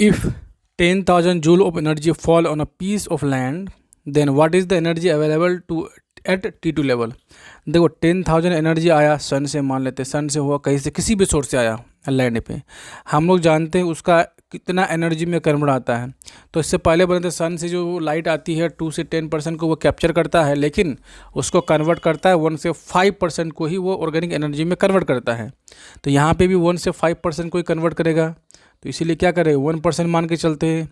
If 10,000 joule of energy fall on a piece of land, then what is the energy available to at T2 level. देखो 10,000 energy आया सन से, मान लेते हैं सन से हुआ, कहीं से किसी भी सोर्स से आया लैंड पे। हम लोग जानते हैं उसका कितना एनर्जी में कन्वर्ट आता है। तो इससे पहले बनते सन से जो लाइट आती है 2 से 10% को वो कैप्चर करता है, लेकिन उसको कन्वर्ट करता है 1 से 5% को ही वो ऑर्गेनिक एनर्जी में कन्वर्ट करता है। तो यहाँ पे भी 1 से 5% को ही कन्वर्ट करेगा। तो इसीलिए क्या करें, 1% मान के चलते हैं,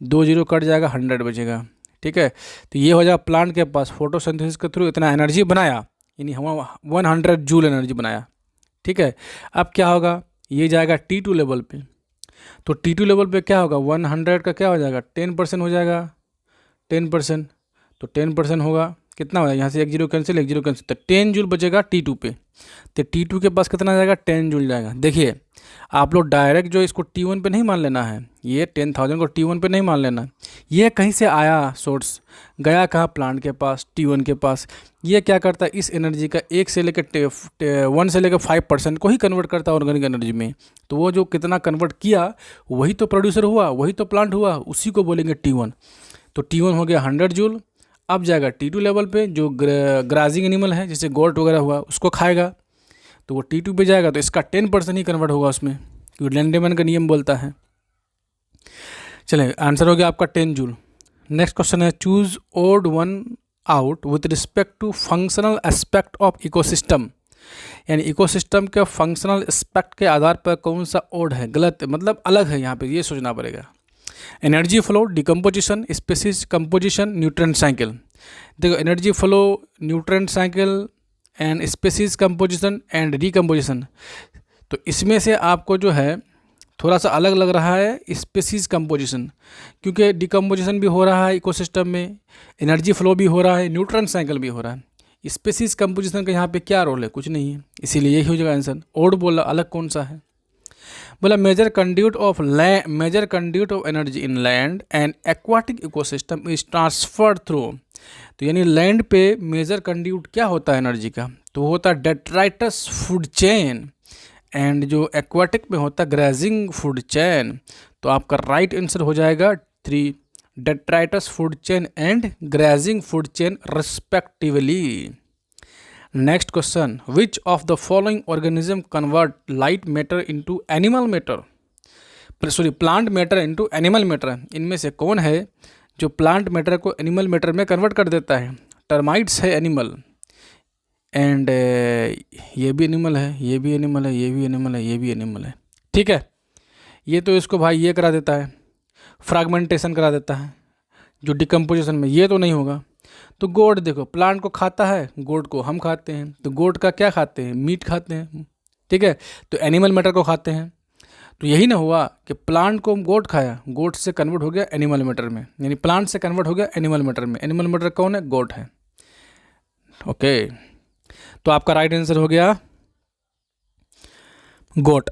2 जीरो कट जाएगा, 100 बचेगा। ठीक है, तो ये हो जाएगा प्लांट के पास फोटोसिंथेसिस के थ्रू इतना एनर्जी बनाया, यानी हम 100 जूल एनर्जी बनाया। ठीक है, अब क्या होगा, ये जाएगा T2 लेवल पे। तो T2 लेवल पे क्या होगा, 100 का क्या हो जाएगा, 10% हो जाएगा, 10%। तो 10% होगा, कितना हो जाएगा, यहाँ से 1 जीरो कैंसिल, 1 जीरो कैंसिल, तो 10 जूल बचेगा T2 पे। तो T2 के पास कितना जाएगा, 10 जूल जाएगा। देखिए आप लोग डायरेक्ट जो इसको T1 पे नहीं मान लेना है, ये 10,000 को T1 पे नहीं मान लेना, ये कहीं से आया सोर्स, गया कहाँ, प्लांट के पास, T1 के पास। ये क्या करता है, इस एनर्जी का 1 से लेकर 1 से लेकर 5% को ही कन्वर्ट करता है ऑर्गेनिक एनर्जी में। तो वो जो कितना कन्वर्ट किया वही तो प्रोड्यूसर हुआ, वही तो प्लांट हुआ, उसी को बोलेंगे T1। तो T1 हो गया 100 जूल। अब जाएगा T2 लेवल पे, जो ग्राजिंग एनिमल है जैसे गोट वगैरह हुआ उसको खाएगा, तो वो T2 पे जाएगा, तो इसका 10% ही कन्वर्ट होगा उसमें, क्योंकि लैंडमैन का नियम बोलता है। चलिए आंसर हो गया आपका 10 जूल। नेक्स्ट क्वेश्चन है, choose odd one out with respect to functional aspect of ecosystem. यानी इकोसिस्टम के फंक्शनल एस्पेक्ट के आधार पर कौन सा ओड है, गलत है, मतलब अलग है, यहाँ पे ये सोचना पड़ेगा। Energy flow, decomposition, species composition, nutrient cycle. देखो energy flow, nutrient cycle and species composition and decomposition, तो इसमें से आपको जो है थोड़ा सा अलग लग रहा है स्पीसीज कंपोजिशन, क्योंकि डिकम्पोजिशन भी हो रहा है इकोसिस्टम में, एनर्जी फ्लो भी हो रहा है, न्यूट्रिएंट साइकिल भी हो रहा है। स्पीसीज कंपोजिशन का यहाँ पे क्या रोल है, कुछ नहीं है, इसीलिए यही हो जाएगा आंसर। ओड बोला, अलग कौन सा है, बोला major conduit of energy in land and aquatic ecosystem is transferred through. तो यानी लैंड पे मेजर कंड्यूट क्या होता है एनर्जी का, तो वो होता है डेट्राइटस फूड चेन, एंड जो एक्वाटिक में होता है ग्रेजिंग फूड चेन। तो आपका राइट आंसर हो जाएगा 3, detritus food chain and grazing food chain respectively. Next question, which of the following organism convert light matter into animal matter, sorry plant matter into animal matter. इनमें से कौन है जो plant matter को animal matter में convert कर देता है। टर्माइट्स है एनिमल, एंड ये भी एनिमल है, ये भी एनिमल है, ये भी एनिमल है, ये भी एनिमल है। ठीक है, ये तो इसको भाई ये करा देता है, फ्रैगमेंटेशन करा देता है, जो डिकम्पोजिशन में, ये तो नहीं होगा। तो गोट देखो, प्लांट को खाता है, गोट को हम खाते हैं, तो गोट का क्या खाते हैं, मीट खाते हैं। ठीक है, तो एनिमल मैटर को खाते हैं। तो यही ना हुआ कि प्लांट को गोट खाया, गोट से कन्वर्ट हो गया एनिमल मैटर में, यानी प्लांट से कन्वर्ट हो गया एनिमल मैटर में। एनिमल मैटर कौन है, गोट है। ओके, तो आपका राइट आंसर हो गया गोट।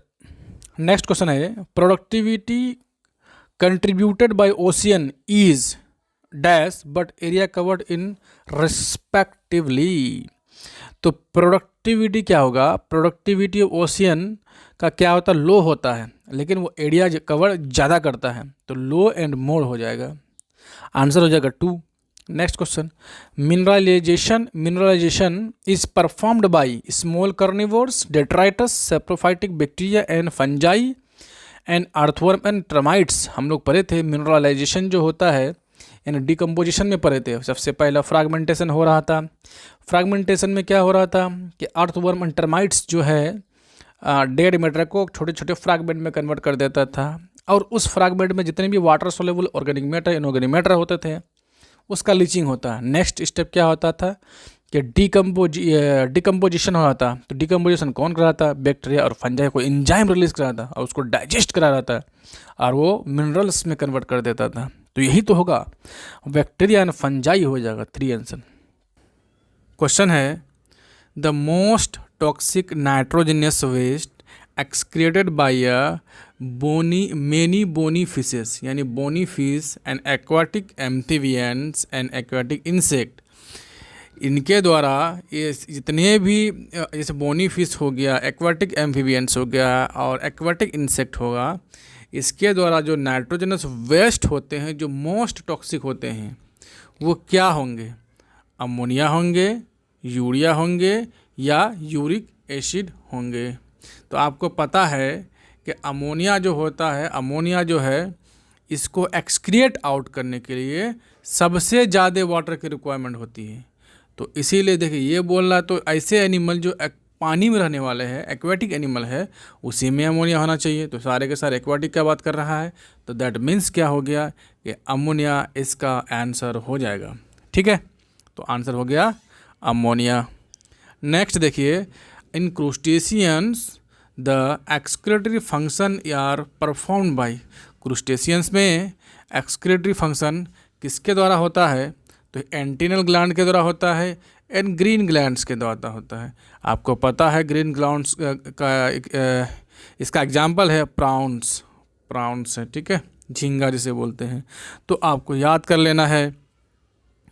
नेक्स्ट क्वेश्चन है, productivity contributed bye ocean is dash but area covered in respectively. तो प्रोडक्टिविटी क्या होगा, प्रोडक्टिविटी ऑफ ओशियन का क्या होता है, लो होता है, लेकिन वो एरिया कवर ज़्यादा करता है, तो लो एंड मोर हो जाएगा, आंसर हो जाएगा 2। Next question, mineralization is performed by small carnivores, detritus, saprophytic bacteria and fungi and earthworm and termites. हम लोग पढ़े थे मिनरलाइजेशन जो होता है, यानी डिकम्पोजिशन में पढ़े थे। सबसे पहला फ्रैगमेंटेशन हो रहा था, फ्रैगमेंटेशन में क्या हो रहा था कि अर्थवर्म एंड टर्माइट्स जो है डेड मैटर को छोटे छोटे फ्रैगमेंट में कन्वर्ट कर देता था, और उस फ्रैगमेंट में जितने भी water soluble organic matter, inorganic matter होते थे, उसका लीचिंग होता है। नेक्स्ट स्टेप क्या होता था कि डिकम्पोजिशन हो रहा था। तो डिकम्पोजिशन कौन करा था, बैक्टीरिया और फंजाई को एंजाइम रिलीज करा था, और उसको डाइजेस्ट करा रहा था, और वो मिनरल्स में कन्वर्ट कर देता था। तो यही तो होगा, बैक्टीरिया एंड फंजाई हो जाएगा 3 आंसर। क्वेश्चन है, the most toxic nitrogenous waste excreted by many bony fishes, यानी bony fish and aquatic amphibians and aquatic insect, इनके द्वारा ये जितने भी जैसे बोनी फिश हो गया, एक्वाटिक एम्फीबियंस हो गया और एक्वाटिक इंसेक्ट होगा, इसके द्वारा जो नाइट्रोजनस वेस्ट होते हैं, जो मोस्ट टॉक्सिक होते हैं, वो क्या होंगे? अमोनिया होंगे, यूरिया होंगे या यूरिक एसिड होंगे। तो आपको पता है कि अमोनिया जो होता है, अमोनिया जो है इसको एक्सक्रिएट आउट करने के लिए सबसे ज़्यादा वाटर की रिक्वायरमेंट होती है। तो इसीलिए देखिए ये बोल रहा, तो ऐसे एनिमल जो पानी में रहने वाले हैं, एक्वेटिक एनिमल है, उसी में अमोनिया होना चाहिए। तो सारे के सारे एक्वेटिक का बात कर रहा है, तो दैट मीन्स क्या हो गया कि अमोनिया इसका आंसर हो जाएगा। ठीक है, तो आंसर हो गया अमोनिया। नेक्स्ट देखिए, in crustaceans the excretory function are performed by. Crustaceans में एक्सक्रीटरी फंक्शन किसके द्वारा होता है? तो एंटीनल ग्लैंड के द्वारा होता है एंड ग्रीन ग्लैंड्स के द्वारा होता है। आपको पता है ग्रीन ग्लैंड्स का इसका एग्जाम्पल है प्राउंस है, ठीक है, झींगा जिसे बोलते हैं। तो आपको याद कर लेना है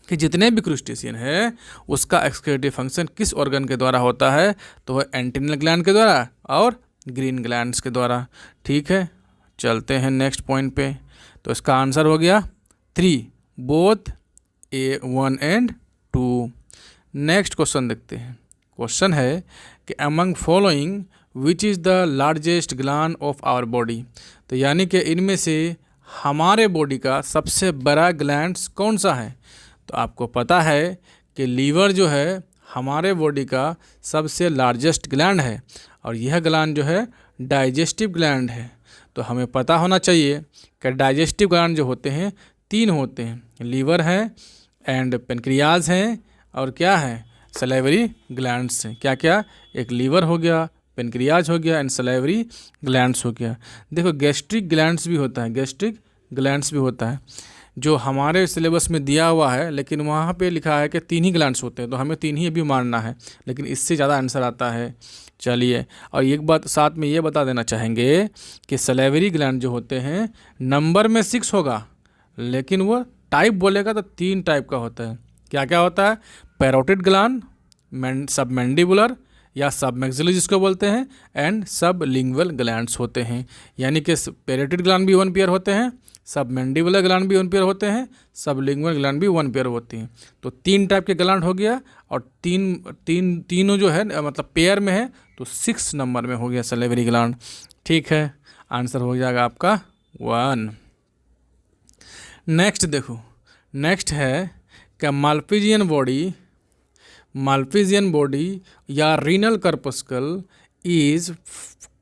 कि जितने भी क्रूस्टेशियन है उसका एक्सक्रीटरी फंक्शन किस ऑर्गन के द्वारा होता है? तो वह एंटीनल ग्लैंड के द्वारा और ग्रीन ग्लैंड्स के द्वारा। ठीक है, चलते हैं नेक्स्ट पॉइंट पे। तो इसका आंसर हो गया 3, both A1 and 2। Next question देखते हैं। क्वेश्चन है कि among following which is the largest gland of our body. तो यानी कि इनमें से हमारे बॉडी का सबसे बड़ा ग्लैंड्स कौन सा है? तो आपको पता है कि लीवर जो है हमारे बॉडी का सबसे लार्जेस्ट ग्लैंड है, और यह ग्लैंड जो है डाइजेस्टिव ग्लैंड है। तो हमें पता होना चाहिए कि डाइजेस्टिव ग्लैंड जो होते हैं 3 होते हैं, लीवर है एंड पेनक्रियाज हैं, और क्या है? सलाइवरी ग्लैंड्स हैं। क्या क्या? एक लीवर हो गया, पेनक्रियाज हो गया एंड सलाइवरी ग्लैंड्स हो गया। देखो गैस्ट्रिक ग्लैंड्स भी होता है, गैस्ट्रिक ग्लैंड्स भी होता है जो हमारे सिलेबस में दिया हुआ है, लेकिन वहाँ पे लिखा है कि 3 ही ग्लैंड्स होते हैं, तो हमें 3 ही अभी मानना है, लेकिन इससे ज़्यादा आंसर आता है। चलिए, और एक बात साथ में ये बता देना चाहेंगे कि सलाइवरी ग्लैंड जो होते हैं नंबर में 6 होगा, लेकिन वो टाइप बोलेगा तो 3 टाइप का होता है। क्या क्या होता है? पैरोटिड ग्लैंड, सबमैंडिबुलर या सबमैक्सिलरी जिसको बोलते हैं, एंड सबलिंगुअल ग्लैंड्स होते हैं। यानी कि पैरोटिड ग्लैंड भी 1 पेयर होते हैं, सबमैंडिबुलर ग्लैंड भी 1 पेयर होते हैं, सबलिंगुअल ग्लैंड भी 1 पेयर होती हैं। तो 3 टाइप के ग्लैंड हो गया, और तीनों जो है मतलब पेयर में है, तो 6 नंबर में हो गया सलेवरी ग्लैंड। ठीक है, आंसर हो जाएगा आपका 1। नेक्स्ट देखो, नेक्स्ट है कि माल्पीजियन बॉडी या renal corpuscle is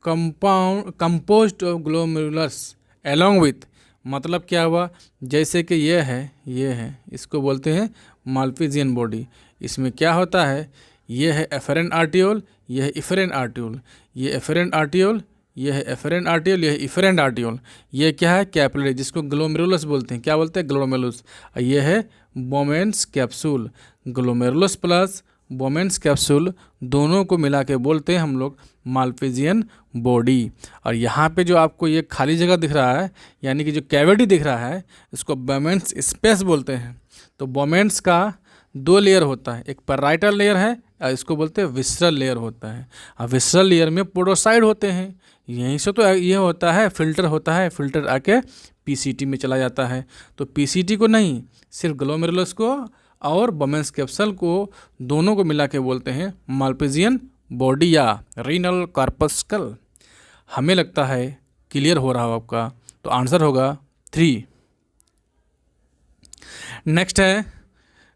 composed of glomerulus along with. मतलब क्या हुआ? जैसे कि ये है, इसको बोलते हैं माल्पीजियन बॉडी। इसमें क्या होता है? ये है एफरेंट आर्टियोल, यह है इफरेंट आर्टियोल, ये एफरेंट आर्टियोल, यह है एफरेंट आर्टियोल, यह है इफरेंट आर्टियोल। ये क्या है? कैपिलरी, जिसको ग्लोमेरुलस बोलते हैं। क्या बोलते हैं? ग्लोमेरुलस। ये है Bowman's capsule. Glomerulus plus Bowman's capsule दोनों को मिला के बोलते हैं हम लोग माल्पीजियन बॉडी। और यहाँ पे जो आपको ये खाली जगह दिख रहा है, यानी कि जो कैविटी दिख रहा है, इसको बोमेन्स स्पेस बोलते हैं। तो बोमेन्स का 2 लेयर होता है, एक पैराइटल लेयर है और इसको बोलते हैं विसरल लेयर होता है। और विसरल लेयर में पोडोसाइड होते हैं, यहीं से तो ये होता है फिल्टर होता है, फिल्टर आके पीसीटी में चला जाता है। तो पीसीटी को नहीं, सिर्फ ग्लोमेरुलस को और बोमेन्स कैप्सूल को दोनों को मिला के बोलते हैं माल्पीजियन बॉडी या रीनल कार्पस्कल। हमें लगता है क्लियर हो रहा हो आपका, तो आंसर होगा 3।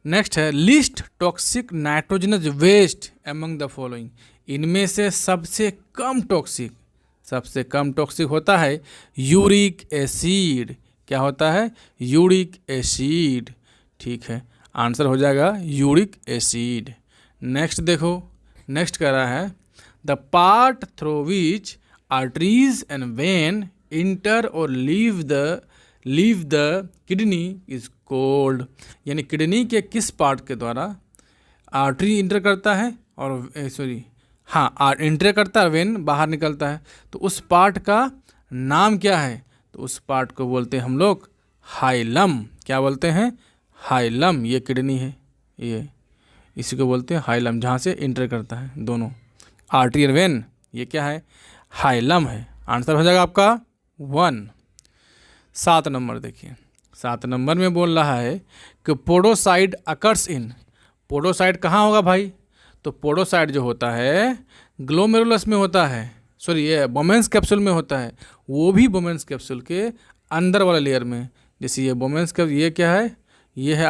नेक्स्ट है least toxic nitrogenous waste among the following. इनमें से सबसे कम टॉक्सिक होता है यूरिक एसिड। क्या होता है? Uric acid. ठीक है, आंसर हो जाएगा यूरिक एसिड। नेक्स्ट देखो, नेक्स्ट कह रहा है the part through which arteries and vein enter और leave the kidney is called. यानी किडनी के किस पार्ट के द्वारा आर्टरी इंटर करता है और इंटर करता है, वेन बाहर निकलता है, तो उस पार्ट का नाम क्या है? तो उस पार्ट को बोलते हैं हम लोग हाइलम। क्या बोलते हैं? हाइलम। ये किडनी है, ये इसी को बोलते हैं हाइलम, जहाँ से इंटर करता है दोनों आर्टरी और वेन। ये क्या है? हाइलम है। आंसर हो जाएगा आपका 1। 7 नंबर देखिए, 7 नंबर में बोल रहा है कि पोडोसाइट अकर्स इन, पोडोसाइट कहाँ होगा भाई, तो पोडोसाइट जो होता है ग्लोमेरुलस में होता है, सॉरी ये बोमेंस कैप्सूल में होता है, वो भी बोमेंस कैप्सूल के अंदर वाले लेयर में। जैसे ये बोमेंस कैप्सूल, ये क्या है, ये है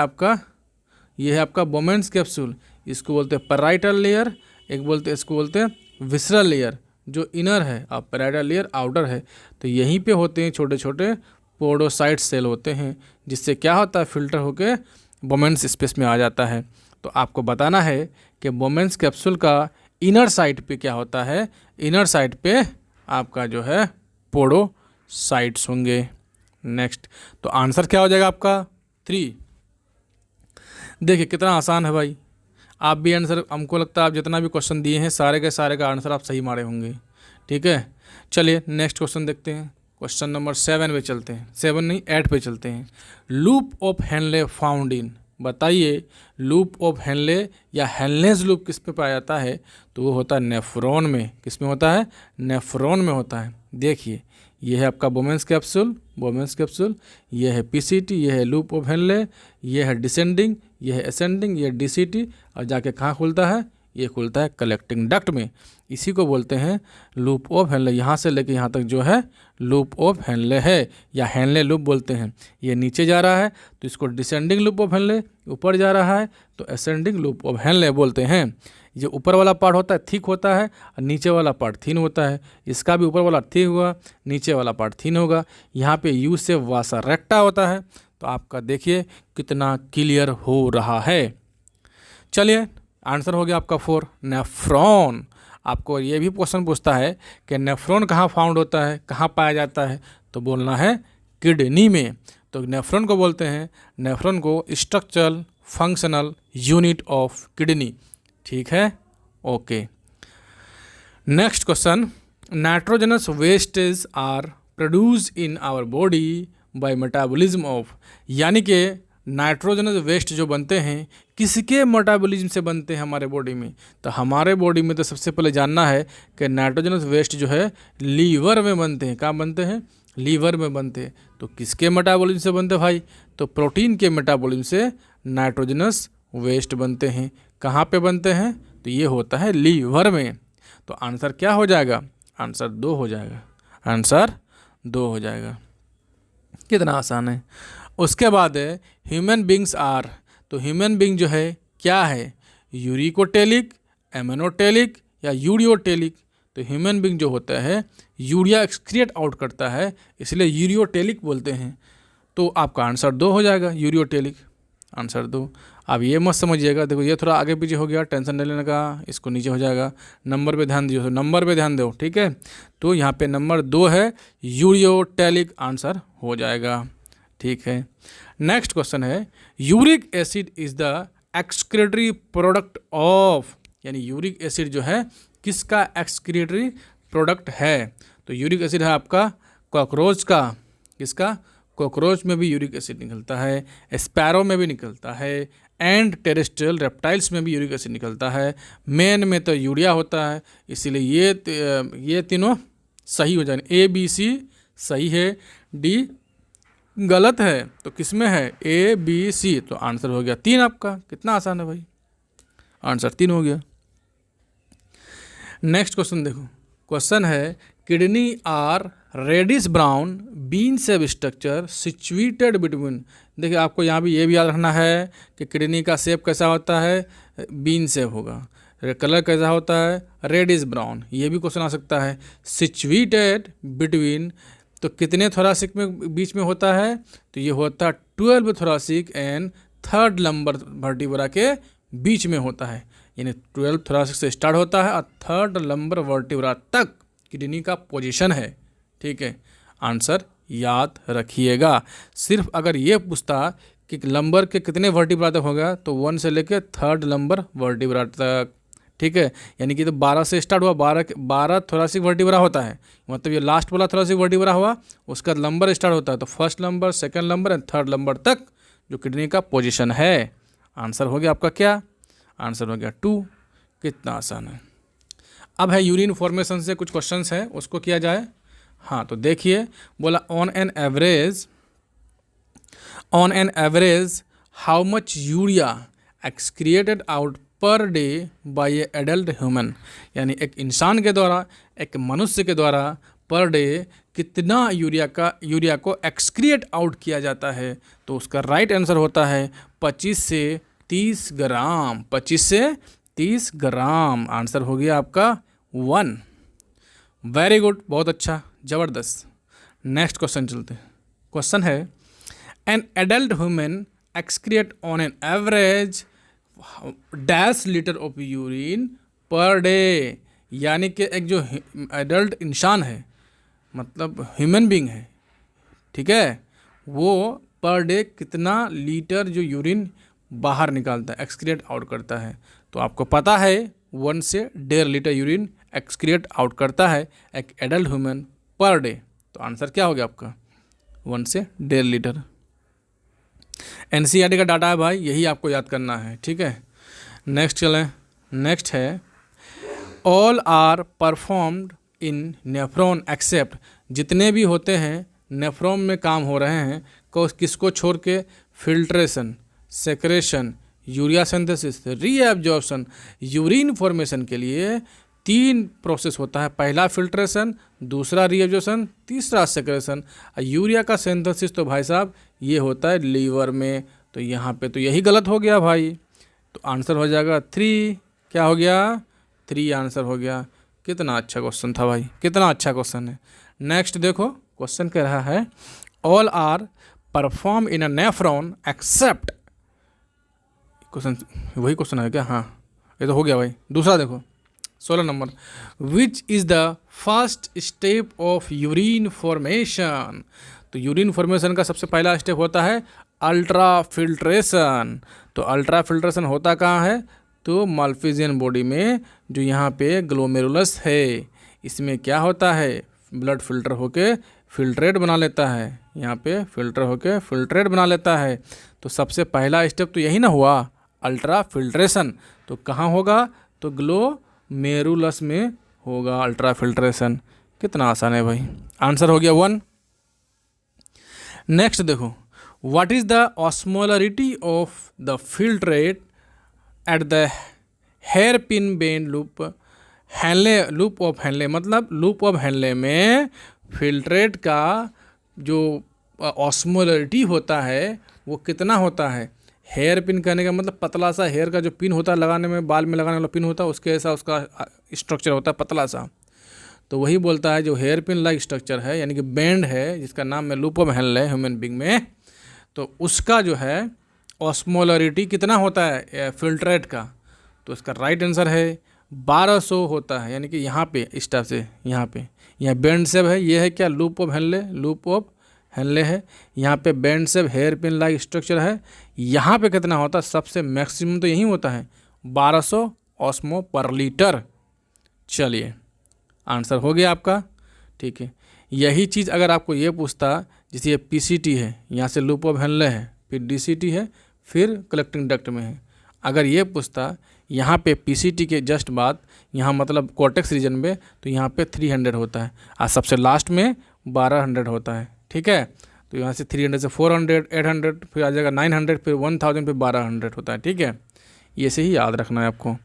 आपका बोमेंस कैप्सूल, इसको बोलते हैं पैराइटल लेयर, एक बोलते हैं इसको बोलते हैं विसरल लेयर, जो इनर है, और पैराइटल लेयर आउटर है। तो यहीं पे होते हैं छोटे छोटे पोडोसाइट सेल होते हैं, जिससे क्या होता है, फिल्टर होके बोमेंस स्पेस में आ जाता है। तो आपको बताना है कि बोमेंस कैप्सूल का इनर साइड पे क्या होता है, इनर साइड पे आपका जो है पोडोसाइट्स होंगे। नेक्स्ट, तो आंसर क्या हो जाएगा आपका 3। देखिए कितना आसान है भाई, आप भी आंसर, हमको लगता है आप जितना भी क्वेश्चन दिए हैं सारे के सारे का आंसर आप सही मारे होंगे। ठीक है, चलिए नेक्स्ट क्वेश्चन देखते हैं। क्वेश्चन नंबर 7 पे चलते हैं, 7 नहीं 8 पे चलते हैं। Loop of Henley found in, बताइए लूप ऑफ हेनले या हेनलेस लूप किस पे पाया जाता है, तो वो होता है नेफ्रॉन में। किस में होता है, नेफ्रॉन में होता है। देखिए ये है आपका बोमेंस कैप्सूल, ये है पीसीटी, ये है लूप ऑफ हेनले, ये है डिसेंडिंग, ये है असेंडिंग, ये है डीसीटी, और जाके कहाँ खुलता है, ये खुलता है कलेक्टिंग डक्ट में। इसी को बोलते हैं लूप ऑफ हेनले। यहाँ से लेके यहाँ तक जो है लूप ऑफ हेनले है, या हेनले लूप बोलते हैं। ये नीचे जा रहा है तो इसको डिसेंडिंग लूप ऑफ हेनले, ऊपर जा रहा है तो असेंडिंग लूप ऑफ हेनले बोलते हैं। जो ऊपर वाला पार्ट होता है थिक होता है, और नीचे वाला पार्ट थिन होता है। इसका भी ऊपर वाला थिक होगा, नीचे वाला पार्ट थिन होगा। यहाँ पे यू से वासा रेक्टा होता है। तो आपका देखिए कितना क्लियर हो रहा है। चलिए आंसर हो गया आपका 4, नेफ्रॉन। आपको ये भी क्वेश्चन पूछता है कि नेफ्रॉन कहाँ फाउंड होता है, कहाँ पाया जाता है, तो बोलना है किडनी में। तो नेफ्रॉन को बोलते हैं, नेफ्रॉन को structural functional unit of kidney. ठीक है, okay. Next question, nitrogenous wastage are produce in our body by metabolism of, यानी कि नाइट्रोजनस वेस्ट जो बनते हैं किसके मेटाबॉलिज्म से बनते हैं हमारे बॉडी में। तो हमारे बॉडी में तो सबसे पहले जानना है कि नाइट्रोजनस वेस्ट जो है लीवर में बनते हैं। कहाँ बनते हैं, लीवर में बनते हैं। तो किसके मेटाबॉलिज्म से बनते हैं भाई, तो प्रोटीन के मेटाबॉलिज्म से नाइट्रोजनस वेस्ट बनते हैं। कहाँ पे बनते हैं, तो ये होता है लीवर में। तो आंसर क्या हो जाएगा, आंसर 2 हो जाएगा, आंसर 2 हो जाएगा। कितना आसान है। उसके बाद है ह्यूमन बींग्स आर, तो ह्यूमन बींग जो है क्या है, यूरिकोटेलिक, एमोनोटेलिक या यूरियोटेलिक। तो ह्यूमन बींग जो होता है यूरिया एक्सक्रिएट आउट करता है, इसलिए यूरियोटेलिक बोलते हैं। तो आपका आंसर 2 हो जाएगा, यूरियोटेलिक, आंसर 2। अब ये मत समझिएगा, देखो ये थोड़ा आगे पीछे हो गया, टेंशन नहीं लेने का, इसको नीचे हो जाएगा। नंबर पे ध्यान दियो, तो नंबर पे ध्यान दो, ठीक है। तो यहाँ पे नंबर 2 है, यूरियोटेलिक आंसर हो जाएगा। ठीक है, नेक्स्ट क्वेश्चन है, uric acid is the excretory product of, यानी यूरिक एसिड जो है किसका एक्सक्रीटरी प्रोडक्ट है। तो यूरिक एसिड है आपका कॉकरोच का, किसका, कॉकरोच में भी यूरिक एसिड निकलता है, स्पैरो में भी निकलता है, एंड टेरेस्ट्रियल रेप्टाइल्स में भी यूरिक एसिड निकलता है। मेन में तो यूरिया होता है, इसीलिए ये तीनों सही हो जाए। ए बी सी सही है, डी गलत है, तो किस में है, ए बी सी। तो आंसर हो गया 3 आपका। कितना आसान है भाई, आंसर 3 हो गया। नेक्स्ट क्वेश्चन देखो, क्वेश्चन है kidney are reddish brown bean shape structure situated between. देखिए आपको यहाँ भी ये भी याद रखना है कि किडनी का शेप कैसा होता है, बीन शेप होगा। कलर कैसा होता है, रेडिश ब्राउन। ये भी क्वेश्चन आ सकता है। सिचुएटेड बिटवीन, तो कितने थोरासिक में बीच में होता है, तो ये होता है 12 thoracic and 3rd lumbar vertebra के बीच में होता है। यानी 12 थोरासिक से स्टार्ट होता है और 3rd लंबर वर्टिब्रा तक किडनी का पोजीशन है। ठीक है, आंसर याद रखिएगा। सिर्फ अगर ये पूछता कि लंबर के कितने वर्टिब्रा तक होगा, तो 1 से लेकर 3rd लंबर वर्टिब्रा तक। ठीक है, यानी कि तो 12 से स्टार्ट हुआ, 12 थोरासिक वर्टिब्रा होता है, मतलब ये लास्ट वाला थोरासिक वर्टिब्रा हुआ, उसका लंबर स्टार्ट होता है। तो 1st lumbar, 2nd lumbar and 3rd lumbar तक जो किडनी का पोजीशन है। आंसर हो गया आपका क्या, आंसर हो गया 2। कितना आसान है। अब है यूरिन फॉर्मेशन से कुछ क्वेश्चंस हैं, उसको किया जाए। हाँ, तो देखिए बोला on an average how much urea excreted out per day by a adult human, यानी एक इंसान के द्वारा, एक मनुष्य के द्वारा पर डे कितना यूरिया को एक्सक्रिएट आउट किया जाता है। तो उसका राइट आंसर होता है 25 से 30 ग्राम। 25 से 30 ग्राम आंसर हो गया आपका 1। वेरी गुड, बहुत अच्छा, ज़बरदस्त। नेक्स्ट क्वेश्चन चलते हैं। क्वेश्चन है an adult human excrete on an average dash litre of urine per day, यानी कि एक जो एडल्ट इंसान है, मतलब ह्यूमन बीइंग है, ठीक है, वो पर डे कितना लीटर जो यूरिन बाहर निकालता है, एक्सक्रिएट आउट करता है। तो आपको पता है 1 से 1.5 लीटर यूरिन एक्सक्रिएट आउट करता है एक एडल्ट ह्यूमन पर डे। तो आंसर क्या हो गया आपका 1 से 1.5 लीटर। एनसीईआरटी का डाटा है भाई, यही आपको याद करना है, ठीक है। नेक्स्ट चलें। नेक्स्ट है all are performed in nephron except, जितने भी होते हैं नेफ्रॉन में काम हो रहे हैं किसको छोड़ के, filtration, secretion, urea synthesis, reabsorption. Urine formation के लिए 3 प्रोसेस होता है, पहला फिल्ट्रेशन, दूसरा रीएब्जॉर्प्शन, तीसरा सेक्रेशन। यूरिया का सिंथेसिस तो भाई साहब ये होता है लीवर में। तो यहाँ पे तो यही गलत हो गया भाई, तो आंसर हो जाएगा 3। क्या हो गया 3 आंसर हो गया। कितना अच्छा क्वेश्चन था भाई, कितना अच्छा क्वेश्चन है। नेक्स्ट देखो क्वेश्चन कह रहा है all are perform in a nephron except, question वही क्वेश्चन है क्या? हाँ, ये तो हो गया भाई। दूसरा देखो 16 number, which is the first step of urine formation. तो यूरिन फॉर्मेशन का सबसे पहला स्टेप होता है अल्ट्रा फिल्ट्रेशन। तो अल्ट्रा फिल्ट्रेशन होता कहाँ है? तो माल्फिजियन बॉडी में, जो यहाँ पे ग्लोमेरुलस है, इसमें क्या होता है, ब्लड फिल्टर होके फिल्ट्रेट बना लेता है, यहाँ पे फिल्टर होके फिल्ट्रेट बना लेता है। तो सबसे पहला स्टेप तो यही ना हुआ, अल्ट्रा फिल्ट्रेशन। तो कहाँ होगा? तो ग्लोमेरुलस में होगा अल्ट्रा फिल्ट्रेशन। कितना आसान है भाई, आंसर हो गया 1। नेक्स्ट देखो, what is the osmolarity of the filtrate at the hairpin bend loop Henle, loop of Henle, मतलब लूप ऑफ हैनले में फिल्ट्रेट का जो ऑस्मोलरिटी होता है वो कितना होता है? हेयर पिन कहने का मतलब पतला सा हेयर का जो पिन होता है लगाने में, बाल में लगाने वाला पिन होता है, उसके ऐसा उसका स्ट्रक्चर होता है पतला सा। तो वही बोलता है जो हेयर पिन लाइक स्ट्रक्चर है, यानी कि बैंड है, जिसका नाम है loop of Henle human being में, तो उसका जो है ऑस्मोलरिटी कितना होता है फिल्ट्रेट का? तो इसका राइट आंसर है 1200 होता है। यानी कि यहाँ पे इस टाइप से, यहाँ बैंड सेप है, ये है क्या? Loop of Henle, loop of Henle है। यहाँ पे बैंड सेप हेयर पिन लाइक स्ट्रक्चर है। यहाँ पे कितना होता है? सबसे मैक्सिमम तो यही होता है 1200 ऑस्मो पर लीटर। चलिए आंसर हो गया आपका, ठीक है। यही चीज़ अगर आपको ये पूछता, जैसे ये पीसीटी है, यहाँ से लूप ऑफ हैनले है, फिर डीसीटी है, फिर कलेक्टिंग डक्ट में है, अगर ये पूछता यहाँ पे पीसीटी के जस्ट बाद, यहाँ मतलब कॉर्टेक्स रीजन में, तो यहाँ पे 300 होता है और सबसे लास्ट में 1200 होता है, ठीक है। तो यहाँ से 300 से 400, 800, फिर आ जाएगा 900, फिर 1000, फिर 1200 होता है, ठीक है। ये से ही याद रखना है आपको।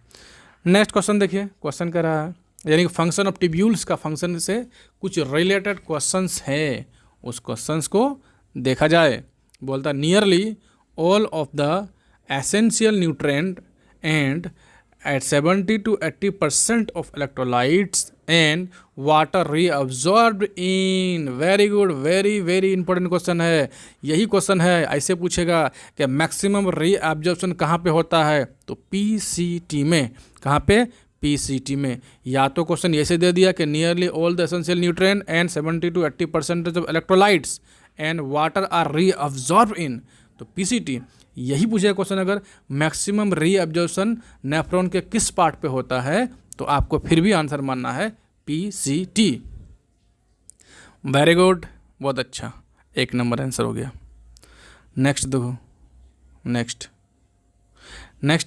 नेक्स्ट क्वेश्चन देखिए, क्वेश्चन कह रहा है, यानी कि फंक्शन ऑफ ट्यूब्यूल्स का फंक्शन से कुछ रिलेटेड क्वेश्चंस हैं, उस क्वेश्चंस को देखा जाए। बोलता nearly all of the essential nutrient and at 70 to 80% of electrolytes and water reabsorbed in, very good, very important question है। यही क्वेश्चन है, ऐसे पूछेगा कि मैक्सिमम रीअब्जॉर्प्शन कहाँ पे होता है? तो पीसीटी में। कहाँ पे? पीसीटी में। या तो क्वेश्चन ऐसे दे दिया कि nearly all the essential nutrient and 70 to 80% of electrolytes and water are reabsorbed in, तो पीसीटी। यही पूछेगा क्वेश्चन अगर मैक्सिमम रीअब्जॉर्प्शन नेफ्रॉन के किस पार्ट पे होता है, तो आपको फिर भी आंसर मानना है पीसीटी। वेरी गुड, बहुत अच्छा, 1 नंबर आंसर हो गया। नेक्स्ट देखो, नेक्स्ट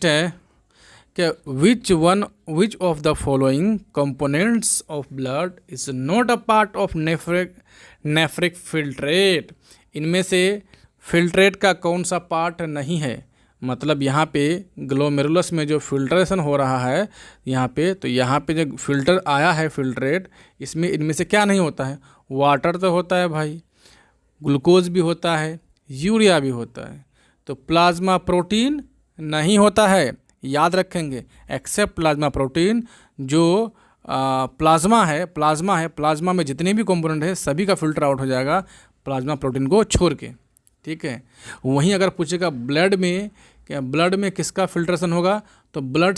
है कि विच of the following components of blood is not a part of nephric filtrate. इनमें से फिल्ट्रेट का कौन सा पार्ट नहीं है। मतलब यहाँ पे ग्लोमेरुलस में जो फिल्ट्रेशन हो रहा है यहाँ पे, तो यहाँ पे जो फिल्टर आया है फिल्ट्रेट, इसमें इनमें से क्या नहीं होता है। वाटर तो होता है भाई, ग्लूकोज भी होता है, यूरिया भी होता है, तो प्लाज्मा प्रोटीन नहीं होता है। याद रखेंगे, एक्सेप्ट प्लाज्मा प्रोटीन। जो प्लाज्मा है, प्लाज्मा में जितने भी कंपोनेंट है सभी का फिल्टर आउट हो जाएगा प्लाज्मा प्रोटीन को छोड़ के। ठीक है, वहीं अगर पूछेगा ब्लड में, क्या ब्लड में किसका फिल्ट्रेशन होगा, तो blood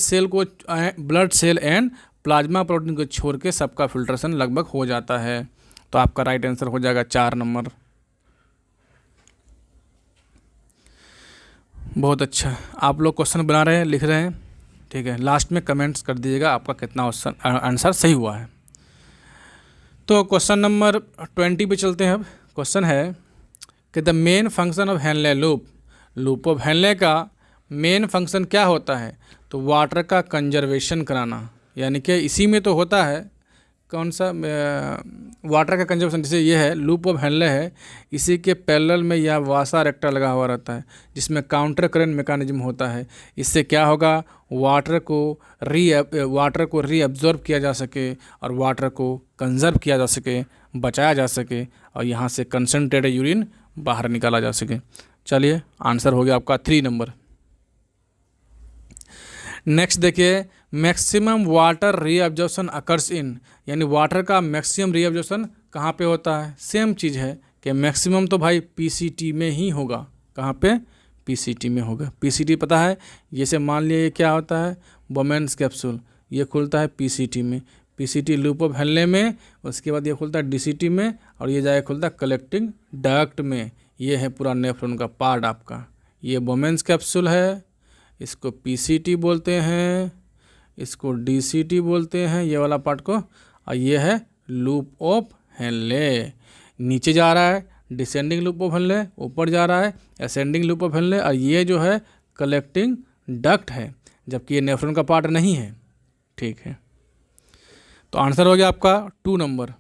cell and plasma protein को छोड़ के सबका फिल्ट्रेशन लगभग हो जाता है। तो आपका राइट आंसर हो जाएगा 4 नंबर। बहुत अच्छा, आप लोग क्वेश्चन बना रहे हैं, लिख रहे हैं। ठीक है, लास्ट में कमेंट्स कर दीजिएगा आपका कितना आंसर सही हुआ है। तो क्वेश्चन नंबर 20 पे चलते हैं। अब क्वेश्चन है कि the main function of Henle loop of Henley का मेन फंक्शन क्या होता है, तो वाटर का कंजर्वेशन कराना। यानी कि इसी में तो होता है कौन सा वाटर का कंजर्वेशन। जैसे ये है लूप ऑफ हेनले है, इसी के पैरेलल में यह वासा रेक्टा लगा हुआ रहता है जिसमें काउंटर करंट मैकेनिज्म होता है। इससे क्या होगा, वाटर को रीअब्जॉर्ब किया जा सके और वाटर को कंजर्व किया जा सके, बचाया जा सके, और यहाँ से कंसनट्रेटेड यूरिन बाहर निकाला जा सके। चलिए, आंसर हो गया आपका 3 नंबर। नेक्स्ट देखिए, maximum water reabsorption occurs in, यानी वाटर का मैक्सिमम रीअब्जॉर्प्शन कहाँ पे होता है। सेम चीज़ है कि मैक्सिमम तो भाई पीसीटी में ही होगा। कहाँ पे, पीसीटी में होगा। पीसीटी पता है, जैसे मान लिया ये क्या होता है, बोमेन्स कैप्सूल, ये खुलता है पीसीटी में, पीसीटी लूप ऑफ हेनले में, उसके बाद ये खुलता है डीसीटी में, और ये जाके खुलता है कलेक्टिंग डक्ट में। ये है पूरा नेफ्रॉन का पार्ट आपका। ये बोमेन्स कैप्सूल है, इसको पीसीटी बोलते हैं, इसको डीसीटी बोलते हैं, ये वाला पार्ट को, और ये है लूप ऑफ हेनले। नीचे जा रहा है डिसेंडिंग लूप ऑफ हेनले, ऊपर जा रहा है असेंडिंग लूप ऑफ हेनले, और ये जो है कलेक्टिंग डक्ट है, जबकि ये नेफ्रॉन का पार्ट नहीं है। ठीक है, तो आंसर हो गया आपका 2 number.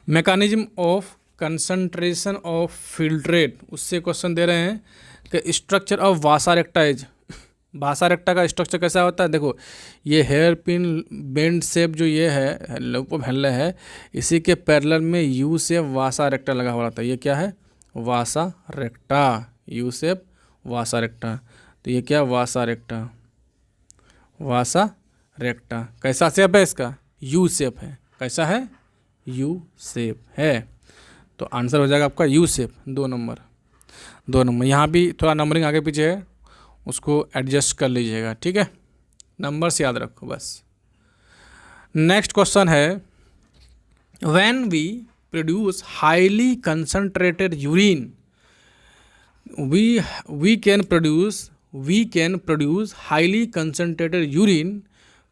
Mechanism of concentration of filtrate, उससे क्वेश्चन दे रहे हैं कि स्ट्रक्चर ऑफ वासा रेक्टा का स्ट्रक्चर कैसा होता है। देखो, ये हेयर पिन बेंड शेप जो ये है लूप ऑफ हेनले है, इसी के पैरेलल में यू शेप वासा रेक्टा लगा हुआ रहता है। ये क्या है, वासा रेक्टा, यू शेप वासा रेक्टा। तो ये क्या, वासा रेक्टा कैसा शेप है इसका, यू शेप है। कैसा है, यू शेप है। तो आंसर हो जाएगा आपका यू शेप, 2 नंबर। यहाँ भी थोड़ा नंबरिंग आगे पीछे है, उसको एडजस्ट कर लीजिएगा। ठीक है, नंबर से याद रखो बस। नेक्स्ट क्वेश्चन है, when we produce highly concentrated urine we can produce highly concentrated urine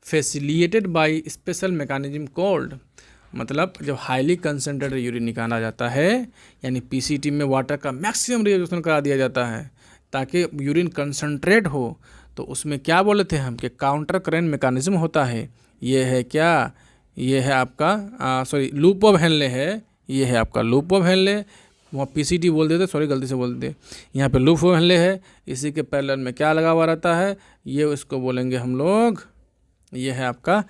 facilitated by special mechanism called। मतलब जब हाईली कंसनट्रेटेड यूरिन निकाला जाता है, यानी पीसीटी में वाटर का मैक्सिमम रिएब्जॉर्प्शन करा दिया जाता है ताकि यूरिन कंसनट्रेट हो, तो उसमें क्या बोले थे हम कि काउंटर करेंट मैकेनिज्म होता है। ये है क्या, ये है आपका सॉरी लूप ऑफ हेनले है, ये है आपका लूप ऑफ हेनले। वहाँ पीसीटी बोल देते, सॉरी गलती से बोल देते, यहाँ पे लूप ऑफ हेनले है। इसी के पैरेलल में क्या लगा हुआ रहता है, ये उसको बोलेंगे हम लोग, ये है आपका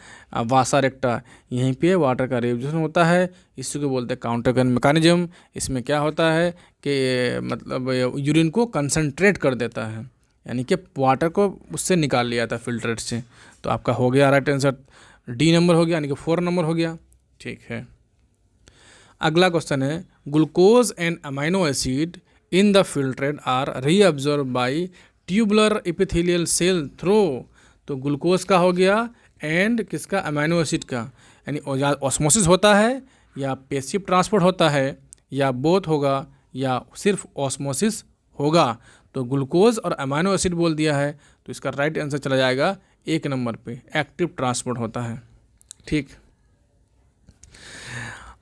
वासा रेक्टा। यहीं पे वाटर का रिएब्जॉर्प्शन होता है, इसी को बोलते हैं काउंटर करेंट मैकेनिज्म। इसमें क्या होता है कि मतलब यूरिन को कंसंट्रेट कर देता है, यानी कि वाटर को उससे निकाल लिया था फिल्ट्रेट से। तो आपका हो गया राइट आंसर, डी नंबर हो गया, यानी कि 4 नंबर हो गया। ठीक है, अगला क्वेश्चन है, glucose and amino acid in the filtrate are reabsorb by tubular epithelial cell through. तो ग्लूकोज का हो गया एंड किसका, अमाइनो एसिड का, यानी ऑस्मोसिस होता है या पैसिव ट्रांसपोर्ट होता है या बोथ होगा या सिर्फ ऑस्मोसिस होगा। तो ग्लूकोज और अमाइनो एसिड बोल दिया है, तो इसका राइट आंसर चला जाएगा 1 नंबर पे, एक्टिव ट्रांसपोर्ट होता है। ठीक,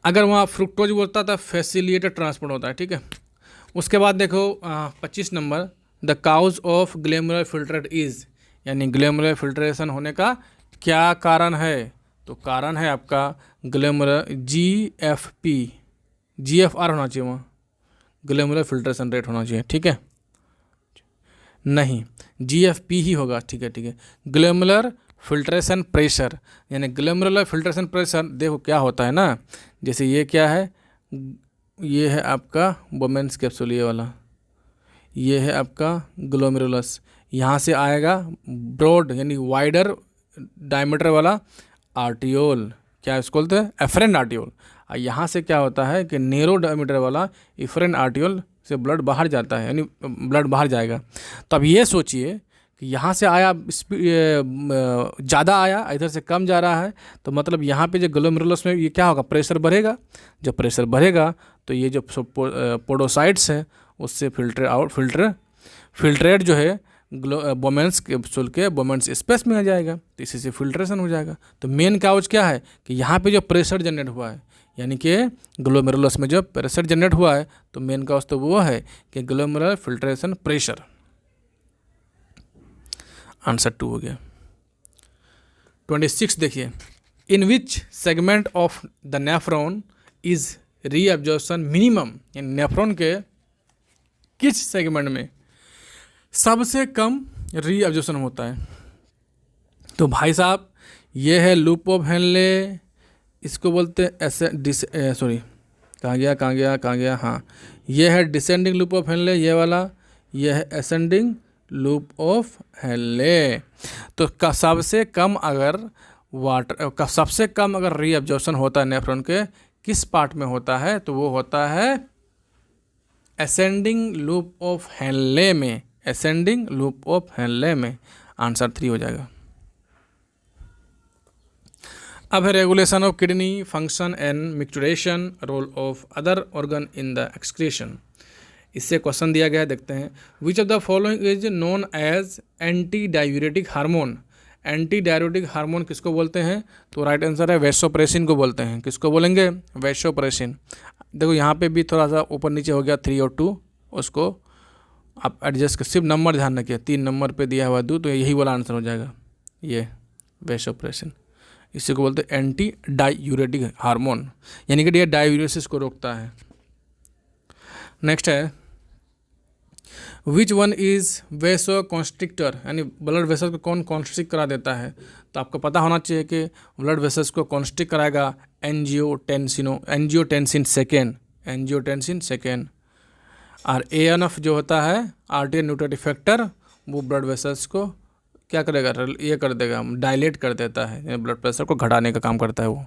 अगर वहाँ फ्रुक्टोज बोलता था फैसिलिटेटेड ट्रांसपोर्ट होता है। ठीक है, उसके बाद देखो 25 number, the cause of glomerular filtrate is, यानी ग्लोमेरुलर फिल्ट्रेशन होने का क्या कारण है? तो कारण है आपका ग्लोमेरुलर GFR होना चाहिए, वहाँ ग्लोमेरुलर फिल्ट्रेशन रेट होना चाहिए, ठीक है? नहीं, GFP ही होगा, ठीक है ठीक है। ग्लोमेरुलर फिल्ट्रेशन प्रेशर, यानी ग्लोमेरुलर फिल्ट्रेशन प्रेशर देखो क्या होता है ना, जैसे ये क्या है, ये है आपका बोमेन्स कैप्सूल, ये वाला, ये है आपका ग्लोमेरुलस, यहाँ से आएगा ब्रॉड यानी वाइडर डायमीटर वाला आर्टियोल, क्या इसको बोलते हैं, एफरेंट आर्टियोल। और यहाँ से क्या होता है कि नैरो डायमीटर वाला इफरेंट आर्टियोल से ब्लड बाहर जाता है, यानी ब्लड बाहर जाएगा। तो अब ये सोचिए कि यहाँ से आया ज़्यादा आया, इधर से कम जा रहा है, तो मतलब यहाँ पे जो ग्लोमेरुलस में ये क्या होगा, प्रेशर बढ़ेगा। जब प्रेशर बढ़ेगा तो ये जो पोडोसाइट्स है उससे फिल्ट्रेट जो है बोमेन्स कैप्सूल के बोमेन्स स्पेस में आ जाएगा, तो इसी से फिल्ट्रेशन हो जाएगा। तो मेन काउज क्या है कि यहाँ पे जो प्रेशर जनरेट हुआ है, यानी कि ग्लोमेरुलस में जो प्रेशर जनरेट हुआ है, तो मेन काउज तो वो है कि ग्लोमेरुलर फिल्ट्रेशन प्रेशर। आंसर 2 हो गया। 26 देखिए, in which segment of the nephron is reabsorption minimum, यानी नेफ्रॉन के किस सेगमेंट में सबसे कम रीअब्जॉर्प्शन होता है? तो भाई साहब ये है लूप ऑफ हेनले, इसको बोलते हैं सॉरी कहाँ गया, हाँ ये है डिसेंडिंग लूप ऑफ हेनले, ये वाला, ये है असेंडिंग लूप ऑफ हेनले। तो सबसे कम अगर रीअब्जॉर्प्शन होता है नेफ्रॉन के किस पार्ट में होता है, तो वो होता है असेंडिंग लूप ऑफ हेनले में, असेंडिंग लूप ऑफ हेनले में। आंसर 3 हो जाएगा। अब है regulation of kidney function and micturition, role of other organ in the excretion. इससे क्वेश्चन दिया गया है, देखते हैं। Which of the following is known as anti diuretic hormone. Anti diuretic hormone किसको बोलते हैं? तो राइट आंसर है वैसोप्रेसिन को बोलते हैं। किसको बोलेंगे? वैसोप्रेसिन। देखो यहाँ पे भी थोड़ा सा ऊपर नीचे हो गया 3 और 2, उसको आप एडजस्ट कर, सिर्फ नंबर ध्यान रखिए, 3 नंबर पे दिया हुआ 2, तो यही वाला आंसर हो जाएगा, ये वैसोप्रेसिन। इसी को बोलते हैं एंटी डायूरेटिक हार्मोन, यानी कि ये डायूरेसिस को रोकता है। नेक्स्ट है विच वन इज वेसो कॉन्स्ट्रिक्टर, यानी ब्लड वेसल्स को कौन कॉन्स्ट्रिक्ट करा देता है? तो आपको पता होना चाहिए कि ब्लड वेसल्स को कॉन्स्ट्रिक्ट कराएगा एंजियोटेंसिन सेकेंड। और ANF जो होता है आर्टेरियल न्यूट्रेटिव फैक्टर, वो ब्लड वेसल्स को क्या करेगा, ये कर देगा, डायलेट कर देता है, ब्लड प्रेशर को घटाने का काम करता है वो।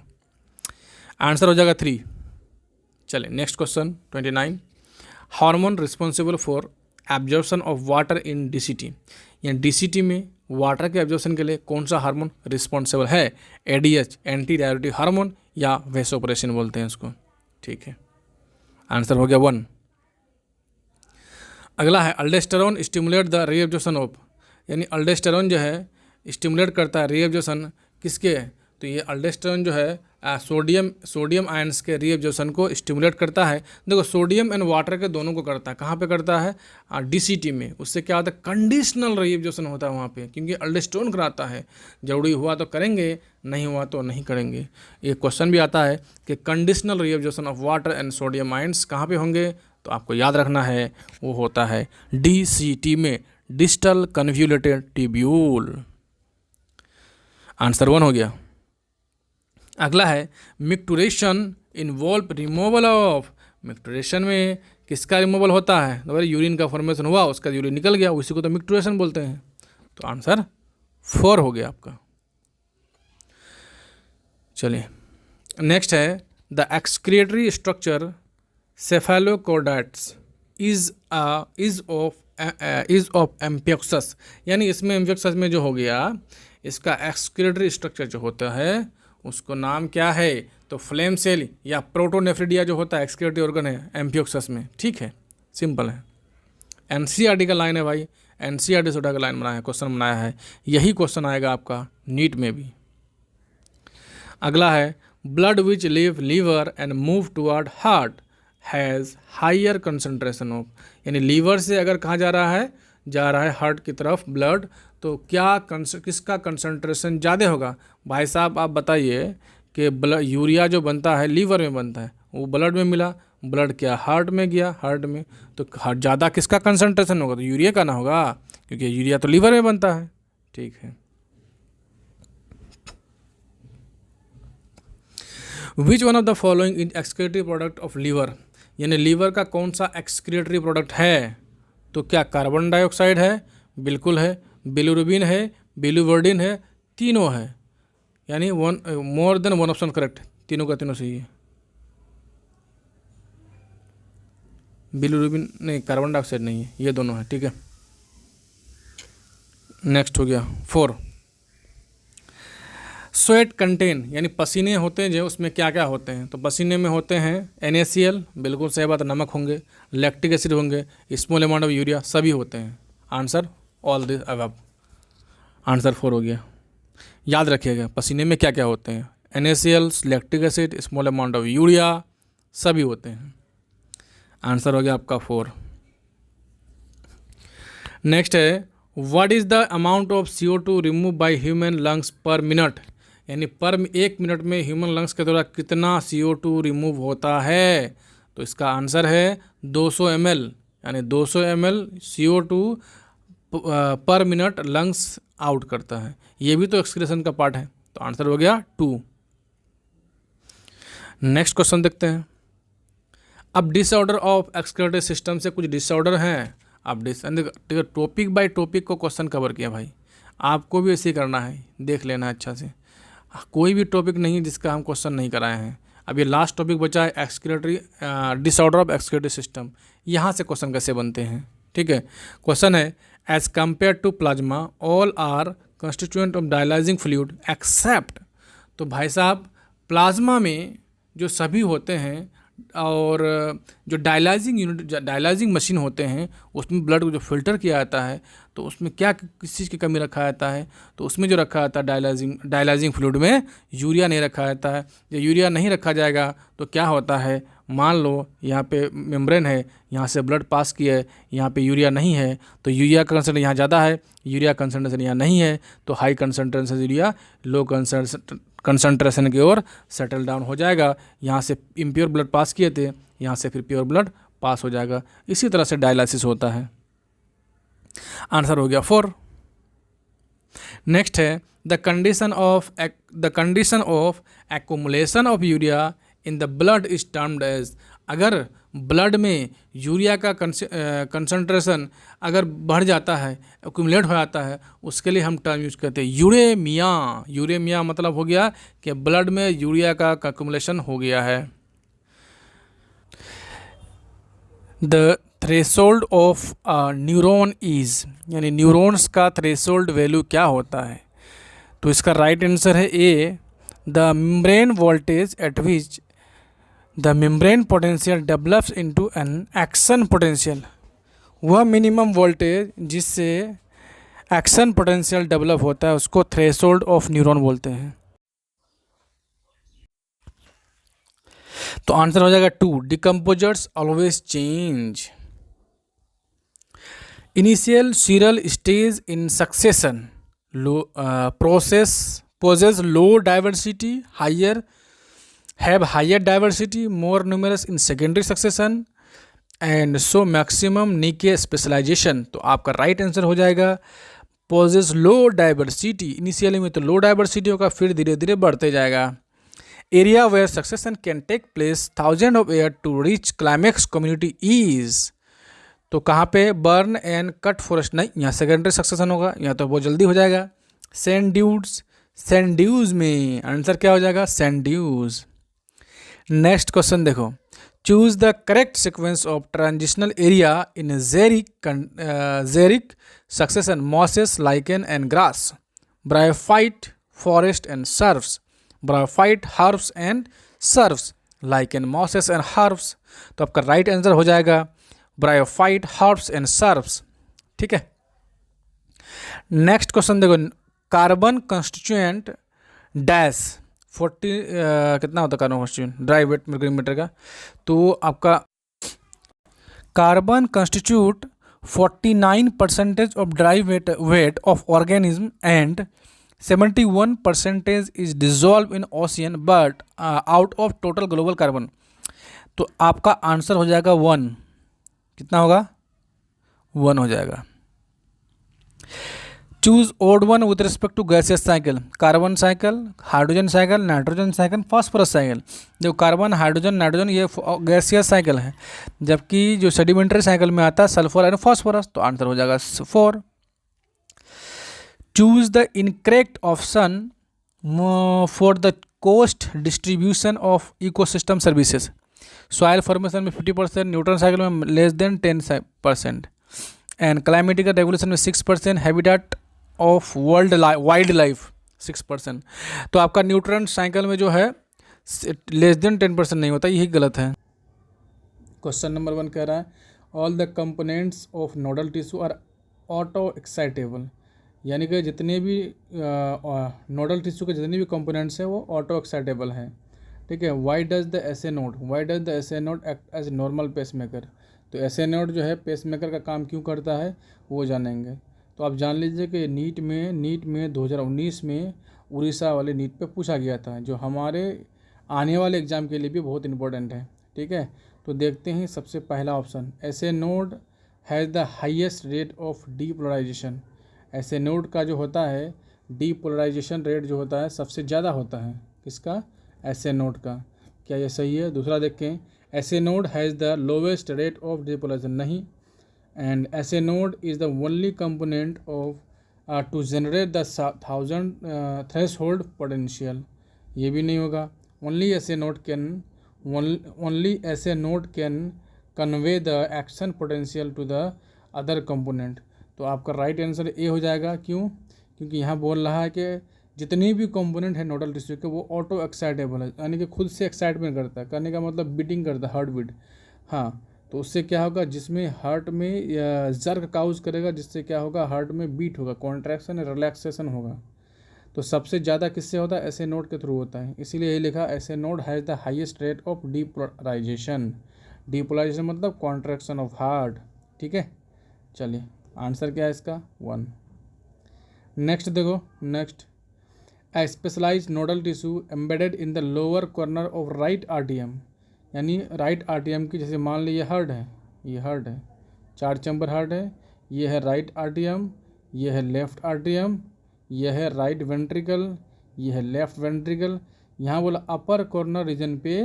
आंसर हो जाएगा 3। चलिए next question 29। Hormone responsible for absorption of water in DCT, यानी DCT में वाटर के एब्जॉर्प्शन के लिए कौन सा हार्मोन रिस्पॉन्सिबल है? ADH एंटी डायूरेटिक हार्मोन या वैसोप्रेसिन बोलते हैं इसको, ठीक है। आंसर हो गया 1। अगला है अल्डोस्टेरोन स्टिमुलेट द रीएब्जॉर्प्शन ऑफ, यानी अल्डोस्टेरोन जो है स्टिमुलेट करता है रीएब्जॉर्प्शन किसके? तो ये अल्डोस्टेरोन जो है सोडियम आयंस के रीएब्जॉर्प्शन को स्टिमुलेट करता है। देखो सोडियम एंड वाटर के दोनों को करता है, कहाँ पे करता है? DCT में। उससे क्या होता है? कंडीशनल रीएब्जॉर्प्शन होता है वहाँ पे, क्योंकि अल्डोस्टेरोन कराता है। जरूरी हुआ तो करेंगे, नहीं हुआ तो नहीं करेंगे। एक क्वेश्चन भी आता है कि conditional reabsorption of water and sodium ions कहाँ पे होंगे? तो आपको याद रखना है वो होता है DCT में, डिस्टल कन्वोल्यूटेड ट्यूब्यूल। आंसर 1 हो गया। अगला है मिक्टुरेशन इन्वॉल्व रिमूवल ऑफ, मिक्टुरेशन में किसका रिमूवल होता है? तो यूरिन का फॉर्मेशन हुआ, उसका यूरिन निकल गया, उसी को तो मिक्टुरेशन बोलते हैं। तो आंसर 4 हो गया आपका। चलिए नेक्स्ट है the excretory structure cephalochordates is of amphioxus, यानी इसमें एम्पियोक्सस में जो हो गया, इसका एक्सक्रिएटरी स्ट्रक्चर जो होता है उसको नाम क्या है? तो फ्लेम सेल या प्रोटोनेफ्रिडिया जो होता है एक्सक्रिएटरी ऑर्गन है एम्पियोक्सस में, ठीक है, सिंपल है। NCERT का लाइन है भाई, NCERT से उठा का लाइन बनाया है, क्वेश्चन बनाया है, यही क्वेश्चन आएगा आपका नीट में भी। अगला है blood which leave liver and move toward heart has higher concentration of, यानी लीवर से अगर कहाँ जा रहा है, जा रहा है हार्ट की तरफ ब्लड, तो किसका कंसंट्रेशन ज़्यादा होगा? भाई साहब आप बताइए कि यूरिया जो बनता है लीवर में बनता है, वो ब्लड में मिला, ब्लड क्या हार्ट में गया, हार्ट में, तो हार्ट ज़्यादा किसका कंसंट्रेशन होगा? तो यूरिया का ना होगा, क्योंकि यूरिया तो लीवर में बनता है। ठीक है। Which one of the following is excretory product of liver, यानी लीवर का कौन सा एक्सक्रीटरी प्रोडक्ट है? तो क्या कार्बन डाइऑक्साइड है? बिल्कुल है। बिलिरुबिन है, बिलिवर्डिन है, तीनों है, यानी one more than one option correct, तीनों का तीनों सही है। बिलिरुबिन नहीं, कार्बन डाइऑक्साइड नहीं है, ये दोनों है। ठीक है, नेक्स्ट हो गया 4। स्वेट कंटेन, यानी पसीने होते हैं जो, उसमें क्या क्या होते हैं? तो पसीने में होते हैं NaCl, बिल्कुल सही बात, नमक होंगे, लैक्टिक एसिड होंगे, स्मॉल अमाउंट ऑफ यूरिया, सभी होते हैं। Answer all this above, answer 4 हो गया। याद रखिएगा पसीने में क्या क्या होते हैं, NaCl, lactic acid, small amount of urea, सभी होते हैं। आंसर हो गया आपका 4। नेक्स्ट है what is the amount of CO2 remove by human lungs पर मिनट, यानी पर 1 मिनट में ह्यूमन लंग्स के द्वारा कितना CO2 रिमूव होता है? तो इसका आंसर है 200 ml, यानी 200 ml CO2 पर मिनट लंग्स आउट करता है। ये भी तो एक्सक्रीशन का पार्ट है, तो आंसर हो गया 2। नेक्स्ट क्वेश्चन देखते हैं। अब डिसऑर्डर ऑफ एक्सक्रीटरी सिस्टम से कुछ डिसऑर्डर हैं। अब टॉपिक बाय टॉपिक को क्वेश्चन कवर किया भाई, आपको भी ऐसे ही करना है, देख लेना है अच्छा से। कोई भी टॉपिक नहीं जिसका हम क्वेश्चन नहीं कराए हैं। अब ये लास्ट टॉपिक बचा है excretory, disorder of excretory system, यहाँ से क्वेश्चन कैसे बनते हैं। ठीक है, क्वेश्चन है as compare to plasma all are constituent of dialysing fluid except, तो भाई साहब प्लाज्मा में जो सभी होते हैं और जो डायलाइजिंग यूनिट, डायलाइजिंग मशीन होते हैं, उसमें ब्लड को जो फिल्टर किया जाता है, तो उसमें क्या किस चीज़ की कमी रखा जाता है? तो उसमें जो रखा जाता है डायलाइजिंग फ्लूइड में यूरिया नहीं रखा जाता है। जब यूरिया नहीं रखा जाएगा तो क्या होता है, मान लो यहाँ पे मेम्ब्रेन है, यहाँ से ब्लड पास किया है, यहाँ पे यूरिया नहीं है, तो यूरिया का कंसंट्रेशन यहाँ ज़्यादा है, यूरिया कंसंट्रेशन यहाँ नहीं है, तो high concentration urea low concentration की ओर सेटल डाउन हो जाएगा। यहाँ से इम्प्योर ब्लड पास किए थे, यहाँ से फिर प्योर ब्लड पास हो जाएगा। इसी तरह से डायलिसिस होता है। आंसर हो गया 4। नेक्स्ट है the condition of accumulation of urea in the blood is termed as, अगर ब्लड में यूरिया का कंसंट्रेशन अगर बढ़ जाता है, एक्यूमुलेट हो जाता है, उसके लिए हम टर्म यूज करते हैं यूरेमिया। यूरेमिया मतलब हो गया कि ब्लड में यूरिया का एक्यूमुलेशन हो गया है। The threshold of neuron is, यानी न्यूरॉन्स का थ्रेशोल्ड वैल्यू क्या होता है? तो इसका राइट आंसर है A, the membrane voltage at which the membrane potential develops into an action potential, वह मिनिमम वोल्टेज जिससे एक्शन पोटेंशियल डेवलप होता है उसको थ्रेशोल्ड ऑफ न्यूरॉन बोलते हैं। तो आंसर हो जाएगा 2, decomposers always change. Initial serial stage in succession process poses low diversity, have higher diversity, more numerous in secondary succession and so maximum niche specialization। तो आपका राइट आंसर हो जाएगा poses low diversity। Initially में तो लो diversity होगा, फिर धीरे धीरे बढ़ते जाएगा। Area where succession can take place 1000 of year to reach climax community is, तो कहाँ पे बर्न एंड कट फॉरेस्ट, नहीं यहाँ सेकेंडरी सक्सेशन होगा, यहाँ तो बहुत जल्दी हो जाएगा। सैंड ड्यूज, सैंड ड्यूज में आंसर क्या हो जाएगा, सैंड ड्यूज। नेक्स्ट क्वेश्चन देखो, choose the correct sequence of transitional area in xeric succession mosses lichen and grass, bryophyte forest and shrubs, bryophyte herbs and shrubs, lichen mosses and herbs. तो आपका right answer हो जाएगा bryophyte herbs and सर्फ्स। ठीक है, next question देखो, carbon constituent dash 40 कितना होता है carbon constituent dry weight matter का, तो आपका carbon constitute 49% of dry weight of organism and 71% is dissolved in ocean but out of total global carbon। तो आपका आंसर हो जाएगा 1। कितना होगा? 1 हो जाएगा। Choose odd one with respect to gaseous cycle, carbon cycle, hydrogen cycle, nitrogen cycle, phosphorus cycle. जो carbon, hydrogen, nitrogen ये गैसियस साइकिल है, जबकि जो सेडिमेंट्री साइकिल में आता है सल्फर एंड फास्फोरस। तो आंसर हो जाएगा 4। Choose the incorrect option for the cost distribution of ecosystem services. Soil formation में 50%, न्यूट्रन साइकिल में less than 10% and climatic regulation में 6%, हैबिटेट ऑफ वाइल्ड लाइफ 6%। तो आपका न्यूट्रन साइकिल में जो है लेस देन 10% नहीं होता, यही गलत है। क्वेश्चन नंबर 1 कह रहा है all the components of nodal tissue are auto excitable, यानी कि जितने भी नोडल टिश्यू के जितने भी कंपोनेंट्स हैं वो ऑटो एक्साइटेबल हैं। ठीक है। Why does the SA node act as normal pacemaker. तो एसए नोड जो है पेसमेकर का काम क्यों करता है वो जानेंगे। तो आप जान लीजिए कि नीट में 2019 में उड़ीसा वाले नीट पे पूछा गया था, जो हमारे आने वाले एग्ज़ाम के लिए भी बहुत इंपॉर्टेंट है। ठीक है। तो देखते हैं सबसे पहला option, SA node has the highest rate of depolarisation. SA node का जो होता है डीपोलराइजेशन रेट जो होता है सबसे ज़्यादा होता है। किसका? एसए नोड का। क्या ये सही है? दूसरा देखें, SA node has the lowest rate of depolarization. नहीं। And SA node is the only component of to generate the 1000 threshold potential. ये भी नहीं होगा। Only SA node can convey the action potential to the other component. तो आपका right answer A हो जाएगा। क्यों? क्योंकि यहाँ बोल रहा है कि जितने भी कंपोनेंट है नोडल टिश्यू के वो ऑटो एक्साइटेबल है, यानी कि खुद से एक्साइटमेंट करता है। करने का मतलब बीटिंग करता है, हार्ट बीट। हाँ, तो उससे क्या होगा, जिसमें हार्ट में जर्क काउज करेगा, जिससे क्या होगा, हार्ट में बीट होगा, कॉन्ट्रैक्शन रिलैक्सेशन होगा। तो सबसे ज़्यादा किससे होता है? एसए नोड के थ्रू होता है। इसीलिए ये लिखा SA node has the highest rate of depolarisation. Depolarisation मतलब कॉन्ट्रैक्शन ऑफ हार्ट। ठीक है। चलिए आंसर क्या है इसका? 1। नेक्स्ट देखो, next A specialized nodal tissue embedded in the lower corner of right atrium, यानी राइट आर्टियम की, जैसे मान लीजिए हार्ट है, ये हार्ट है, 4 चैम्बर हार्ट है, ये है राइट आर्टियम, ये है लेफ्ट आर्टियम, ये है राइट वेंट्रिकल, ये है लेफ्ट वेंट्रिकल। यहाँ बोला अपर कॉर्नर रीजन पे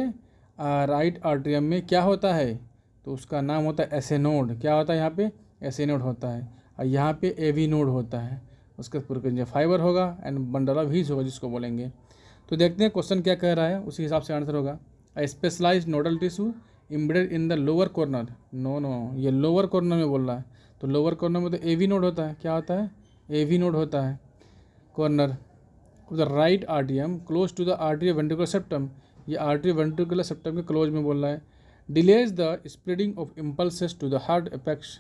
राइट आर्टियम में क्या होता है, तो उसका नाम होता है एसए नोड। क्या होता है यहाँ पे? एसए नोड होता है। और यहाँ पे एवी नोड होता है। उसके पूरे फाइबर होगा एंड बंडल ऑफ हीज होगा जिसको बोलेंगे। तो देखते हैं क्वेश्चन क्या कह रहा है, उसी हिसाब से आंसर होगा। Specialised nodal tissue embedded in the lower corner. No, ये लोअर कॉर्नर में बोल रहा है। तो लोअर कॉर्नर में तो एवी नोड होता है। क्या होता है? एवी नोड होता है। कॉर्नर ऑफ द राइट आर्टियम close to the atrioventricular septum. ये आर्टरी वेंट्रिकुलर सेप्टम के क्लोज में बोल रहा है। Delays the spreading of impulses to the heart apex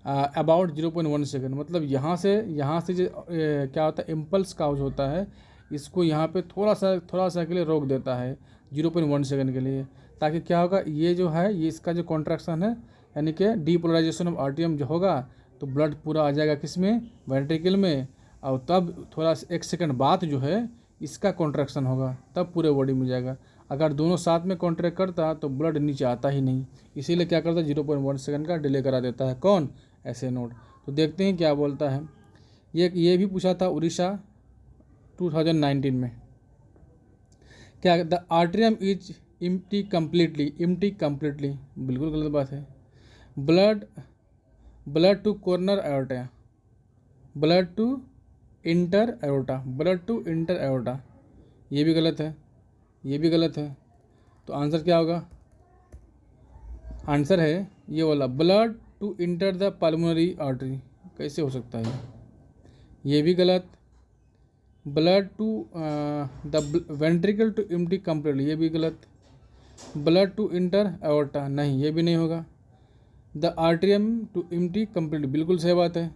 about 0.1 second. मतलब यहाँ से जो क्या होता है, इम्पल्स काउज होता है, इसको यहाँ पे थोड़ा सा के लिए रोक देता है 0.1 सेकेंड के लिए, ताकि क्या होगा, ये जो है ये इसका जो कॉन्ट्रैक्शन है, यानी कि डीपोलराइजेशन ऑफ आर्टियम जो होगा, तो ब्लड पूरा आ जाएगा किस में? वेंट्रिकल में। और तब थोड़ा 1 सेकेंड बाद जो है इसका कॉन्ट्रैक्शन होगा, तब पूरे बॉडी में जाएगा। अगर दोनों साथ में कॉन्ट्रैक्ट करता तो ब्लड नीचे आता ही नहीं। इसीलिए क्या करता है, 0.1 सेकेंड का डिले करा देता है। कौन? SA node. तो देखते हैं क्या बोलता है। ये भी पूछा था उड़ीसा 2019 में। क्या? The atrium is empty completely. बिल्कुल गलत बात है। Blood to corner aorta, blood to enter aorta, ये भी गलत है, ये भी गलत है। तो आंसर क्या होगा? आंसर है ये वाला, blood to enter the pulmonary artery. कैसे हो सकता है? ये भी गलत। Blood to the ventricle to empty completely, ये भी गलत। ब्लड टू इंटर एओर्टा, नहीं, ये भी नहीं होगा। The atrium to empty completely, बिल्कुल सही बात है।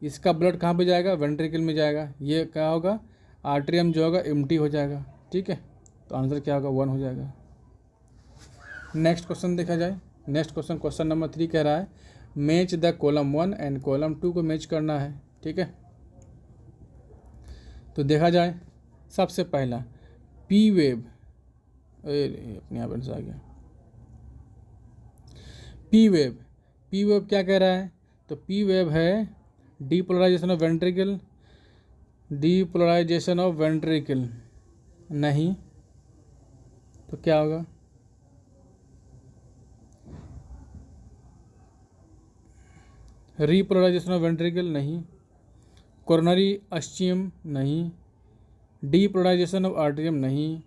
इसका ब्लड कहाँ पे जाएगा? वेंट्रिकल में जाएगा। ये क्या होगा? आर्ट्रियम जो होगा एम्प्टी हो जाएगा। ठीक है। तो आंसर क्या होगा? 1 हो जाएगा। नेक्स्ट क्वेश्चन देखा जाए। नेक्स्ट क्वेश्चन नंबर 3 कह रहा है match the column 1 and column 2 को मैच करना है, ठीक है। तो देखा जाए, सबसे पहला पी वेव, अपने यहाँ पर आ गया पी वेव क्या कह रहा है? तो पी वेव है depolarisation of ventricle, depolarisation of ventricle नहीं, तो क्या होगा? रीपोलराइजेशन ऑफ वेंट्रिकल नहीं, कोरोनरी अस्चियम नहीं, डीपोलराइजेशन ऑफ आर्टरियम नहीं,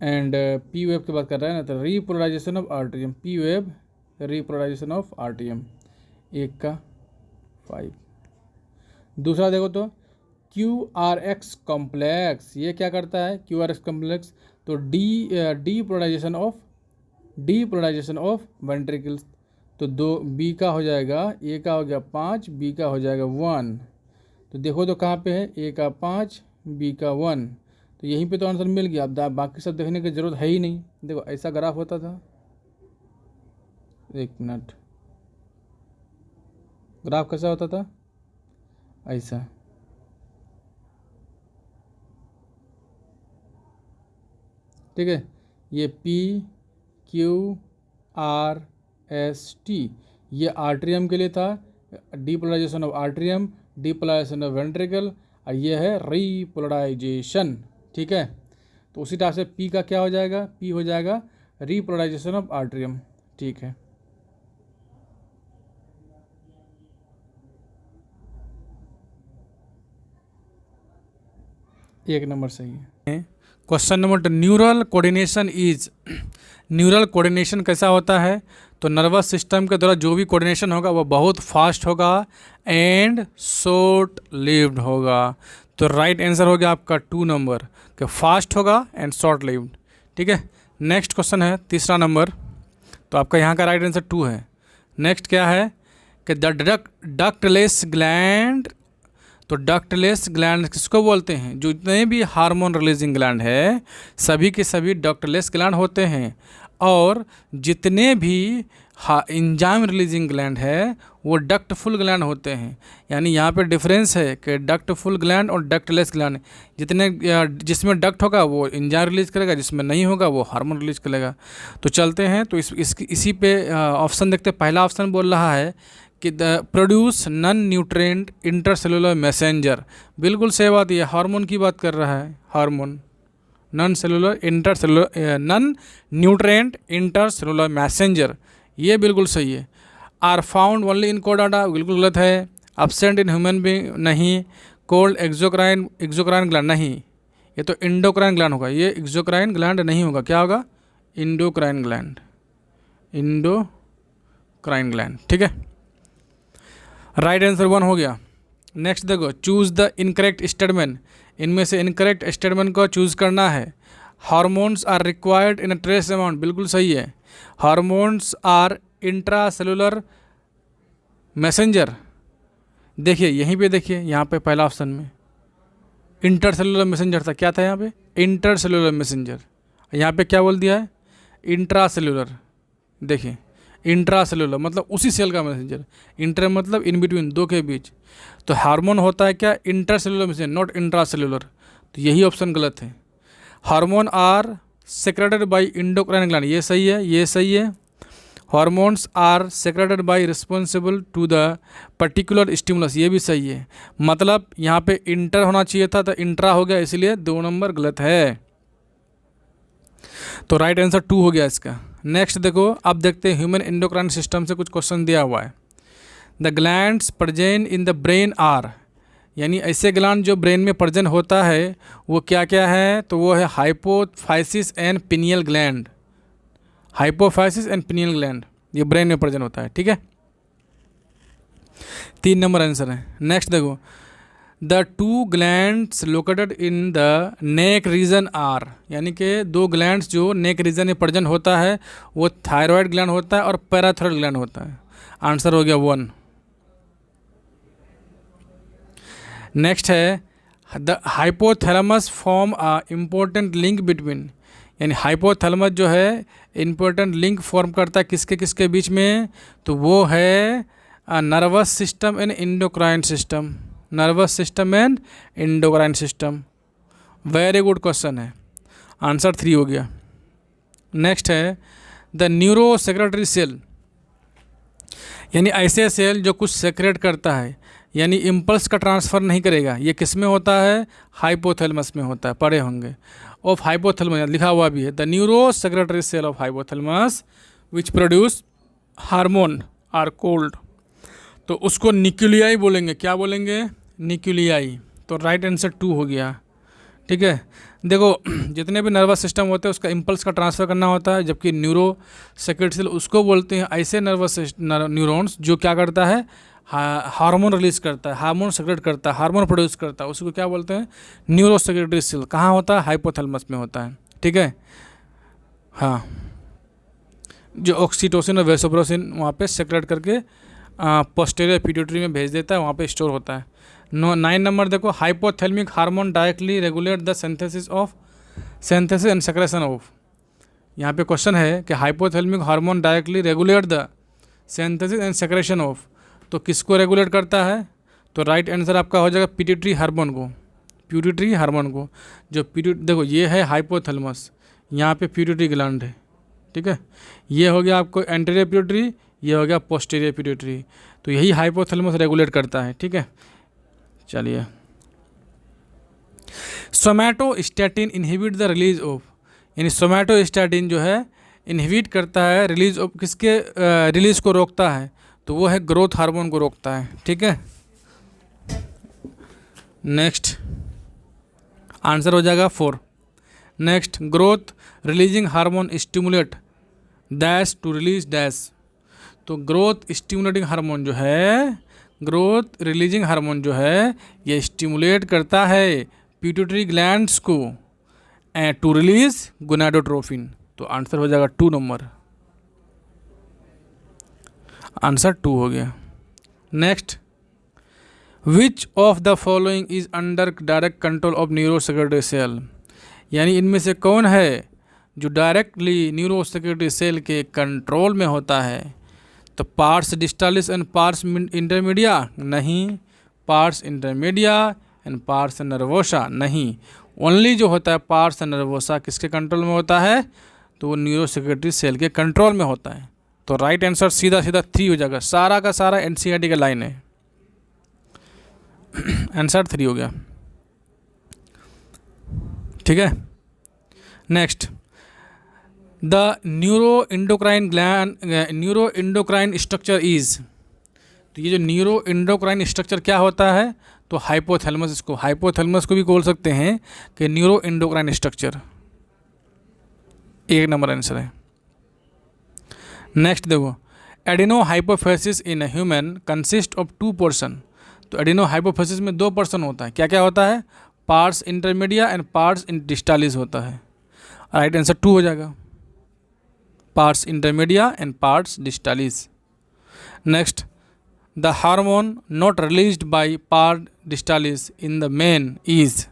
एंड पी वेव की बात कर रहा है ना, तो repolarisation of atrium, P wave repolarisation of atrium, एक का 5। दूसरा देखो तो क्यू आर एक्स कॉम्प्लेक्स, ये क्या करता है? क्यू आर एक्स कॉम्प्लेक्स, तो डीपोलराइजेशन ऑफ वेंट्रिकल्स, तो 2 बी का हो जाएगा, ए का हो गया 5, बी का हो जाएगा 1। तो देखो तो कहाँ पे है? ए का 5, बी का 1, तो यहीं पे तो आंसर मिल गया। अब बाकी सब देखने की ज़रूरत है ही नहीं। देखो ऐसा ग्राफ होता था, एक मिनट, ग्राफ कैसा होता था? ऐसा, ठीक है। ये P Q R S T, ये आर्ट्रियम के लिए था, depolarisation of atrium, depolarisation of ventricle, और ये है रीपोलराइजेशन, ठीक है। तो उसी तरह से पी का क्या हो जाएगा? पी हो जाएगा रीपोलराइजेशन ऑफ आर्ट्रियम, ठीक है। एक नंबर सही है। Question number 2, neural coordination is, neural coordination कैसा होता है? तो नर्वस सिस्टम के द्वारा जो भी कोऑर्डिनेशन होगा वो बहुत फास्ट होगा एंड शॉर्ट लिव्ड होगा। तो राइट आंसर हो गया आपका 2 नंबर, कि फास्ट होगा एंड शॉर्ट लिव्ड, ठीक है। नेक्स्ट क्वेश्चन है तीसरा नंबर, तो आपका यहाँ का राइट आंसर 2 है। नेक्स्ट क्या है कि द डक्टलेस ग्लैंड, तो डक्टलेस ग्लैंड किसको बोलते हैं? जो जितने भी हार्मोन रिलीजिंग ग्लैंड है सभी के सभी डक्टलेस ग्लैंड होते हैं, और जितने भी एंजाइम रिलीजिंग ग्लैंड है वो डक्टफुल ग्लैंड होते हैं। यानी यहाँ पे डिफरेंस है कि डक्टफुल ग्लैंड और डक्टलेस ग्लैंड, जितने जिसमें डक्ट होगा वो एंजाइम रिलीज करेगा, जिसमें नहीं होगा वो हार्मोन रिलीज करेगा। तो चलते हैं, तो इसी पे ऑप्शन देखते हैं। पहला ऑप्शन बोल रहा है कि the produce non nutrient intercellular messenger, बिल्कुल सही बात, ये हार्मोन की बात कर रहा है, hormone non nutrient intercellular messenger, ये बिल्कुल सही है। आर फाउंड ओनली इन कोडाटा, बिल्कुल गलत है। एब्सेंट इन ह्यूमन बीइंग नहीं। कोल्ड एक्सोक्राइन ग्लैंड नहीं, ये तो इंडोक्राइन ग्लैंड होगा, ये एक्सोक्राइन ग्लैंड नहीं होगा, क्या होगा? इंडोक्राइन ग्लैंड, इंडोक्राइन ग्लैंड, ठीक है। राइट आंसर 1 हो गया। नेक्स्ट देखो, चूज द इनकरेक्ट स्टेटमेंट, इनमें से इनकरेक्ट स्टेटमेंट को चूज करना है। Hormones are required in a trace amount, बिल्कुल सही है। हार्मोन्स आर इंट्रासेलुलर मैसेंजर, देखिए यहीं पे, देखिए यहाँ पे पहला ऑप्शन में इंटरसेलुलर मैसेंजर था, क्या था यहाँ पे? Intercellular messenger. यहाँ पे क्या बोल दिया है? इंट्रासेलुलर। देखिए इंट्रासेलुलर मतलब उसी सेल का मैसेंजर, इंटर मतलब इन बिटवीन, दो के बीच। तो हार्मोन होता है क्या? Intercellular messenger, not intracellular. तो यही ऑप्शन गलत है। Hormone are secreted by endocrine gland, ये सही है, ये सही है। Hormones are secreted by responsible to the particular stimulus, ये भी सही है। मतलब यहाँ पे इंटर होना चाहिए था तो इंट्रा हो गया, इसलिए 2 नंबर गलत है। तो राइट आंसर 2 हो गया इसका। नेक्स्ट देखो, अब देखते हैं ह्यूमन एंडोक्राइन सिस्टम से कुछ क्वेश्चन दिया हुआ है। The glands present in the brain are, यानी ऐसे ग्लैंड जो ब्रेन में प्रेजेंट होता है वो क्या क्या है? तो वो है hypophysis and pineal gland, hypophysis and pineal gland, ये ब्रेन में प्रेजेंट होता है, ठीक है। 3 नंबर आंसर है। नेक्स्ट देखो, the 2 glands located in the neck region are, यानी कि 2 ग्लैंड्स जो नेक रीजन में प्रेजेंट होता है वो थायराइड ग्लैंड होता है और पैराथायराइड ग्लैंड होता है। आंसर हो गया 1। नेक्स्ट है, the hypothalamus form a important link between, यानी हाइपोथैलेमस जो है इम्पोर्टेंट लिंक फॉर्म करता है किसके किसके बीच में, तो वो है nervous system and endocrine system, nervous system and endocrine system. Very good question है, आंसर 3 हो गया। नेक्स्ट है द न्यूरो सेक्रेटरी सेल, यानी ऐसे सेल जो कुछ सेक्रेट करता है, यानी इम्पल्स का ट्रांसफ़र नहीं करेगा, ये किस में होता है, हाइपोथैलेमस में होता है, पढ़े होंगे। ऑफ हाइपोथैलेमस लिखा हुआ भी है, the neuro secretory cell of hypothalamus which produce hormone are called, तो उसको न्यूक्लियाई बोलेंगे। क्या बोलेंगे, न्यूक्लियाई। तो राइट आंसर 2 हो गया। ठीक है, देखो जितने भी नर्वस सिस्टम होते हैं उसका इम्पल्स का ट्रांसफ़र करना होता है, जबकि न्यूरो सेक्रेटरी सेल उसको बोलते हैं ऐसे नर्वस न्यूरॉन्स जो क्या करता है, हार्मोन रिलीज करता है, हार्मोन सेक्रेट करता है, हार्मोन प्रोड्यूस करता है, उसको क्या बोलते हैं, न्यूरो सेक्रेटरी सेल। कहाँ होता है, हाइपोथैलेमस में होता है। ठीक है, हाँ, जो ऑक्सीटोसिन और वेसोप्रेसिन वहाँ पे सेक्रेट करके पोस्टीरियर पिट्यूटरी में भेज देता है, वहाँ पे स्टोर होता है। 9 नंबर देखो, hypothalamic hormone directly regulate the synthesis and secretion of. यहाँ पे क्वेश्चन है कि hypothalamic hormone directly regulate the synthesis and secretion of, तो किसको रेगुलेट करता है, तो राइट आंसर आपका हो जाएगा पिट्यूटरी हार्मोन को, पिट्यूटरी हार्मोन को। जो देखो ये है हाइपोथैलेमस, यहाँ पे पिट्यूटरी ग्लैंड है। ठीक है, ये हो गया आपको एंटीरियर पिट्यूटरी, ये हो गया पोस्टीरियर पिट्यूटरी, तो यही हाइपोथैलेमस रेगुलेट करता है। ठीक है, चलिए, somatostatin inhibit the release of, यानी सोमैटोस्टैटिन जो है इनहिबिट करता है रिलीज ऑफ, किसके रिलीज को रोकता है, तो वो है ग्रोथ हार्मोन को रोकता है। ठीक है, नेक्स्ट आंसर हो जाएगा 4। Next, growth releasing hormone stimulate dash to release dash, तो ग्रोथ स्टिमुलेटिंग हार्मोन जो है, ग्रोथ रिलीजिंग हार्मोन जो है ये स्टिमुलेट करता है पिट्यूटरी ग्लैंड्स को टू रिलीज गोनाडोट्रोपिन, तो आंसर हो जाएगा 2 नंबर, आंसर 2 हो गया। Next, which of the following is under direct control of neuro secretory cell, यानी इनमें से कौन है जो डायरेक्टली न्यूरो सेक्रेटरी सेल के कंट्रोल में होता है, तो pars distalis and pars intermedia नहीं, pars intermedia and pars nervosa नहीं, ओनली जो होता है पार्स नर्वोसा किसके कंट्रोल में होता है, तो वो न्यूरो सेक्रेटरी सेल के कंट्रोल में होता है। तो राइट आंसर सीधा सीधा 3 हो जाएगा, सारा का सारा एनसीईआरटी का लाइन है, आंसर 3 हो गया। ठीक है, next, the neuro endocrine structure is, तो ये जो न्यूरो इंडोक्राइन स्ट्रक्चर क्या होता है, तो हाइपोथैलेमस, इसको हाइपोथैलेमस को भी बोल सकते हैं कि न्यूरो इंडोक्राइन स्ट्रक्चर, 1 नंबर आंसर है। नेक्स्ट देखो, adenohypophysis in human consist of 2 portion, तो एडिनो हाइपोफेसिस में 2 पोर्शन होता है, क्या क्या होता है, pars intermedia and pars distalis होता है, राइट आंसर 2 हो जाएगा, pars intermedia and pars distalis. Next, the hormone not released by part distalis in the man is,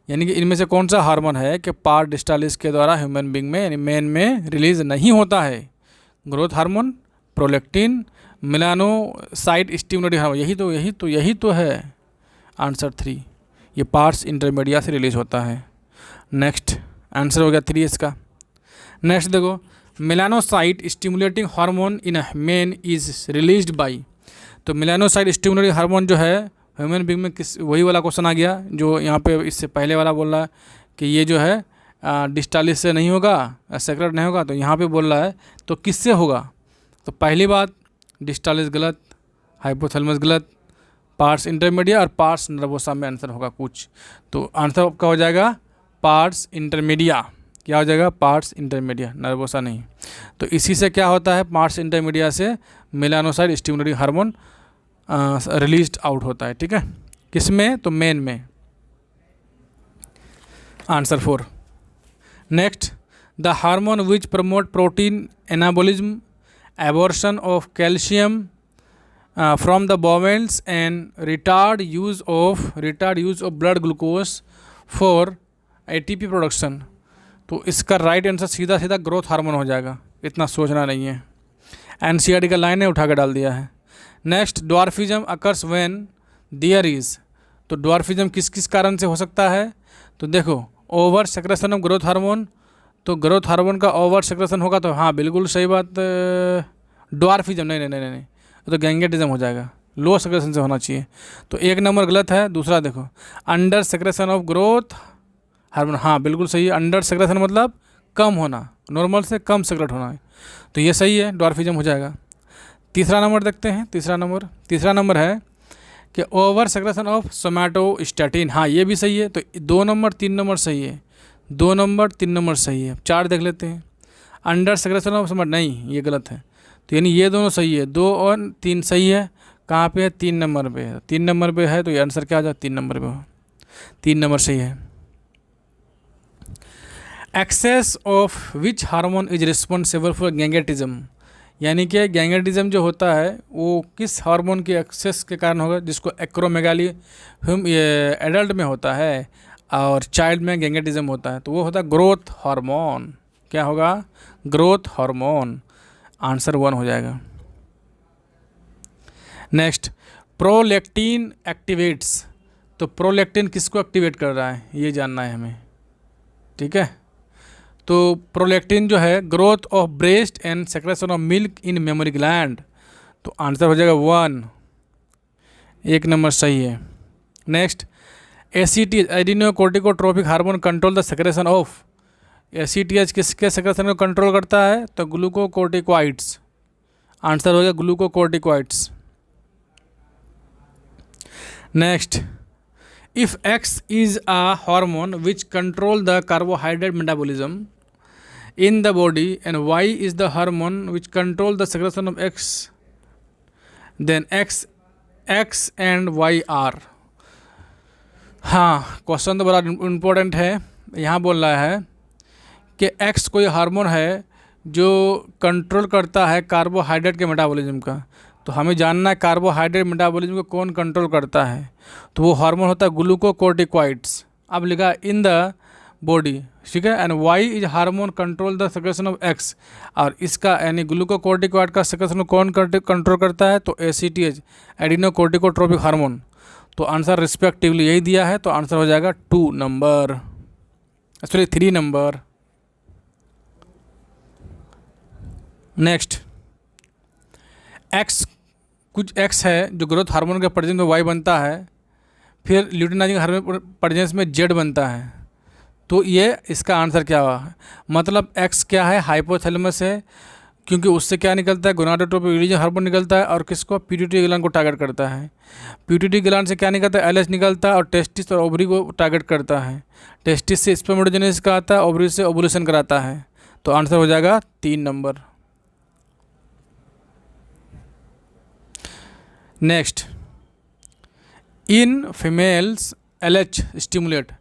यानी कि इनमें से कौन सा हार्मोन है कि पार्ट डिस्टालिस के द्वारा ह्यूमन बींग में यानी मेन में रिलीज नहीं होता है, growth hormone, prolactin, melanocyte stimulating hormone, यही तो है आंसर 3, ये पार्ट्स इंटरमीडिया से रिलीज होता है। नेक्स्ट आंसर हो गया 3 इसका। नेक्स्ट देखो, melanocyte stimulating hormone in main is released by, तो मेलानोसाइट स्टिमुलेटिंग हार्मोन जो है ह्यूमन बींग में किस, वही वाला क्वेश्चन आ गया जो यहाँ पे इससे पहले वाला बोल रहा है कि ये जो है डिस्टालिस से नहीं होगा, सेक्रेट नहीं होगा, तो यहाँ पे बोल रहा है तो किससे होगा, तो पहली बात डिस्टालिस गलत, हाइपोथैलेमस गलत, पार्ट्स इंटरमीडिया और पार्ट्स नर्वोसा में आंसर होगा कुछ, तो आंसर आपका हो जाएगा पार्ट्स इंटरमीडिया, क्या हो जाएगा, पार्ट्स इंटरमीडिया, नर्वोसा नहीं। तो इसी से क्या होता है, पार्ट्स इंटरमीडिया से melanocyte stimulating hormone released out होता है। ठीक है, किस में, तो मेन में, answer 4। Next, the hormone which promote protein anabolism, absorption of calcium from the bowels and retard use of blood glucose for ATP production, तो इसका राइट आंसर सीधा सीधा ग्रोथ हार्मोन हो जाएगा, इतना सोचना नहीं है। एनसीईआरटी का लाइन ने उठा के डाल दिया है। Next, dwarfism occurs when there is, तो ड्वार्फिज्म किस किस कारण से हो सकता है? तो देखो, over secretion of growth hormone, तो ग्रोथ हार्मोन का ओवर सेक्रेशन होगा तो हाँ बिल्कुल सही बात। ड्वार्फिज्म नहीं नहीं नहीं नहीं, तो गैंगेटिज्म हो जाएगा, लो सेक्रेशन से होना चाहिए, तो एक नंबर गलत है। दूसरा देखो, under secretion of growth hormone, हाँ बिल्कुल सही है। अंडर सेक्रेशन मतलब कम होना, नॉर्मल से कम सेक्रेट होना है, तो ये सही है, ड्वार्फिज्म हो जाएगा। तीसरा नंबर देखते हैं, तीसरा नंबर है कि ओवर सेक्रेशन ऑफ सोमैटोस्टैटिन, हाँ ये भी सही है। तो 2 नंबर 3 नंबर सही है, 2 नंबर 3 नंबर सही है। 4 देख लेते हैं, अंडर सेक्रेशन ऑफ सोमैट, नहीं ये गलत है, तो यानी ये दोनों सही है, 2 और 3 सही है। कहाँ पे है? 3 नंबर पे है, 3 नंबर पे है, तो ये आंसर क्या आ जाए? 3 नंबर पे हो, 3 नंबर सही है। Excess of which hormone is responsible for gigantism, यानी कि गैंगेटिज्म जो होता है वो किस हार्मोन के एक्सेस के कारण होगा, जिसको एक्रोमेगाली एडल्ट में होता है और चाइल्ड में गैंगेटिज्म होता है, तो वो होता है ग्रोथ हार्मोन। क्या होगा? ग्रोथ हार्मोन, आंसर 1 हो जाएगा। नेक्स्ट, प्रोलैक्टिन एक्टिवेट्स, तो प्रोलैक्टिन किसको एक्टिवेट कर रहा है ये जानना है हमें, ठीक है। तो प्रोलैक्टिन जो है growth of breast and secretion of milk in mammary gland, तो आंसर हो जाएगा 1, 1 नंबर सही है। Next, ACTH adrenocorticotropic hormone control the secretion of, ACTH किसके सेक्रेशन को कंट्रोल करता है? तो ग्लूकोकोर्टिकॉइड्स, आंसर हो गया glucocorticoids. Next, if X is a hormone which control the carbohydrate metabolism in the body and Y is the hormone which control the secretion of X, then X and Y are, हाँ question तो बड़ा important है। यहाँ बोल रहा है कि X कोई हार्मोन है जो कंट्रोल करता है कार्बोहाइड्रेट के मेटाबॉलिज्म का, तो हमें जानना है कार्बोहाइड्रेट मेटाबॉलिज्म को कौन कंट्रोल करता है, तो वो हार्मोन होता है ग्लूकोकोर्टिकॉइड्स। अब लिखा इन द बॉडी, ठीक है, and Y is hormone control the secretion of X, और इसका यानी ग्लूकोकोर्टिकॉइड का सेक्रेशन को कौन कंट्रोल करता है? तो एसीटीएच एडिनोकोर्टिकोट्रोपिक हार्मोन, तो आंसर रिस्पेक्टिवली यही दिया है, तो आंसर हो जाएगा 2 number, sorry 3 number. Next, x, कुछ एक्स है जो ग्रोथ हार्मोन के प्रेजेंस में वाई बनता है, फिर ल्यूटिनाइजिंग हार्मोन प्रेजेंस में जेड बनता है, तो ये इसका आंसर क्या हुआ? मतलब एक्स क्या है? हाइपोथैलेमस है, क्योंकि उससे क्या निकलता है? गोनाडोट्रोपिक रिलीजन हार्मोन निकलता है, और किसको? पिट्यूटरी ग्लैंड को टारगेट करता है। पिट्यूटरी ग्लैंड से क्या निकलता है? एलएच निकलता है, और टेस्टिस और ओवरी को टारगेट करता है। टेस्टिस से स्पर्मेटोजेनेसिस का आता है, ओवरी से ओवुलेशन कराता है, तो आंसर हो जाएगा 3 number. Next, in females LH stimulate,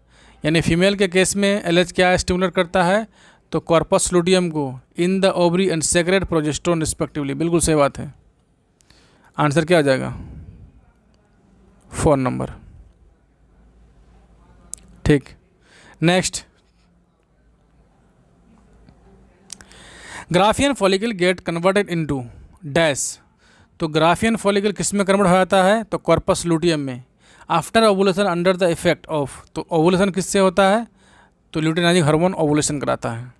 यानी फीमेल के केस में एलएच क्या स्टिमुलेट करता है? तो कॉर्पस लुटियम को, in the ovary and secret progesterone respectively, बिल्कुल सही बात है। आंसर क्या आ जाएगा? 4 नंबर, ठीक। Next, Graafian follicle get converted into dash, तो ग्राफियन फॉलिकल किस में कन्वर्ट हो जाता है? तो कॉर्पस लुटियम में, after ovulation under the effect of, तो ओवुलेशन किससे होता है? तो ल्यूटिनाइजिंग हार्मोन ओवुलेशन कराता है,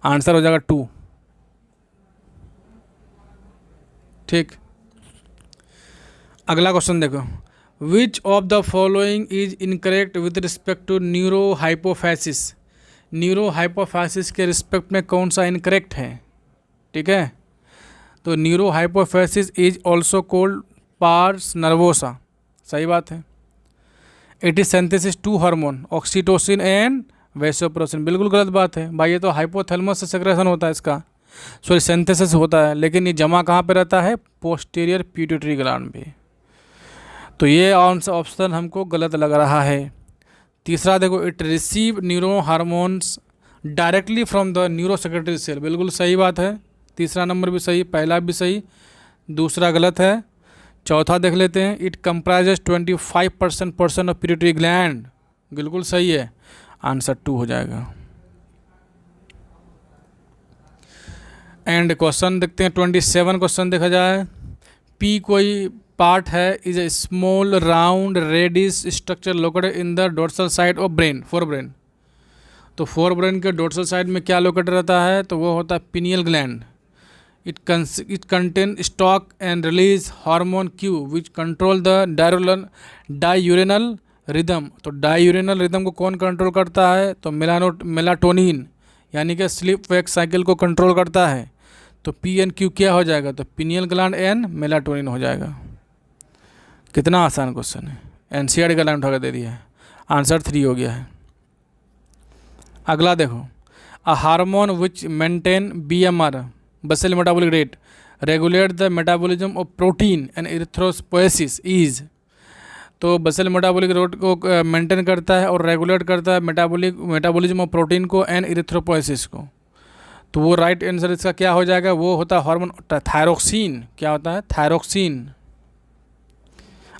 आंसर हो जाएगा 2, ठीक। अगला क्वेश्चन देखो, which of the following is incorrect with respect to neurohypophysis, neurohypophysis के रिस्पेक्ट में कौन सा इनकरेक्ट है? ठीक है, तो neurohypophysis is also called pars nervosa, सही बात है। It is synthesis 2 hormone oxytocin and vasopressin, बिल्कुल गलत बात है भाई, ये तो हाइपोथैलेमस से सेक्रेशन होता है इसका, सॉरी सिंथेसिस होता है, लेकिन ये जमा कहाँ पे रहता है? पोस्टीरियर पिट्यूटरी ग्लैंड पे, तो ये ऑप्शन हमको गलत लग रहा है। तीसरा देखो, it receive neuro hormones directly from the neuro secretory cell, बिल्कुल सही बात है। तीसरा नंबर भी सही, पहला भी सही, दूसरा गलत है। चौथा देख लेते हैं, it comprises 25% portion of pituitary gland, बिल्कुल सही है, आंसर 2 हो जाएगा। एंड क्वेश्चन देखते हैं 27 क्वेश्चन देखा जाए। पी कोई पार्ट है is a small round reddish structure located in the dorsal side of brain, forebrain. तो फोर ब्रेन के डोर्सल साइड में क्या लोकेटेड रहता है, तो वो होता है pineal gland. It contain stock and release hormone cue which control the diurnal rhythm. तो डायूरेनल रिदम को कौन कंट्रोल करता है, तो मेलाटोनिन यानी कि स्लीप वेक साइकिल को कंट्रोल करता है। तो पी एन क्यू क्या हो जाएगा, तो पिनियल ग्लैंड एंड मेलाटोनिन हो जाएगा। कितना आसान क्वेश्चन है, एनसीईआरटी का लाइन उठा कर दे दिया है। आंसर 3 हो गया है। अगला देखो, a hormone which maintain BMR basal metabolic rate regulate the metabolism of protein and erythropoiesis is. तो बसेल मेटाबॉलिक रेट को मेंटेन करता है और रेगुलेट करता है मेटाबॉलिज्म ऑफ प्रोटीन को एंड इरिथ्रोपोएसिस को। तो वो राइट आंसर इसका क्या हो जाएगा, वो होता है हार्मोन थायरोक्सिन। क्या होता है, थायरोक्सिन।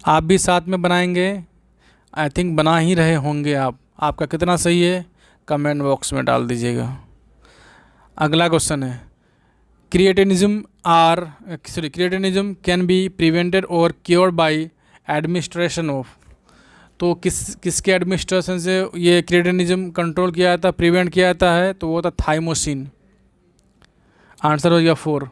आप भी साथ में बनाएंगे, आई थिंक बना ही रहे होंगे आप। आपका कितना सही है कमेंट बॉक्स में डाल दीजिएगा। अगला क्वेश्चन है, क्रिएटिनिज्म कैन बी प्रिवेंटेड और क्योर्ड बाय एडमिनिस्ट्रेशन ऑफ। तो किसके एडमिनिस्ट्रेशन से ये क्रिएटिनिज्म कंट्रोल किया जाता है, प्रिवेंट किया जाता है, तो वो था थाइमोसिन। आंसर हो गया 4।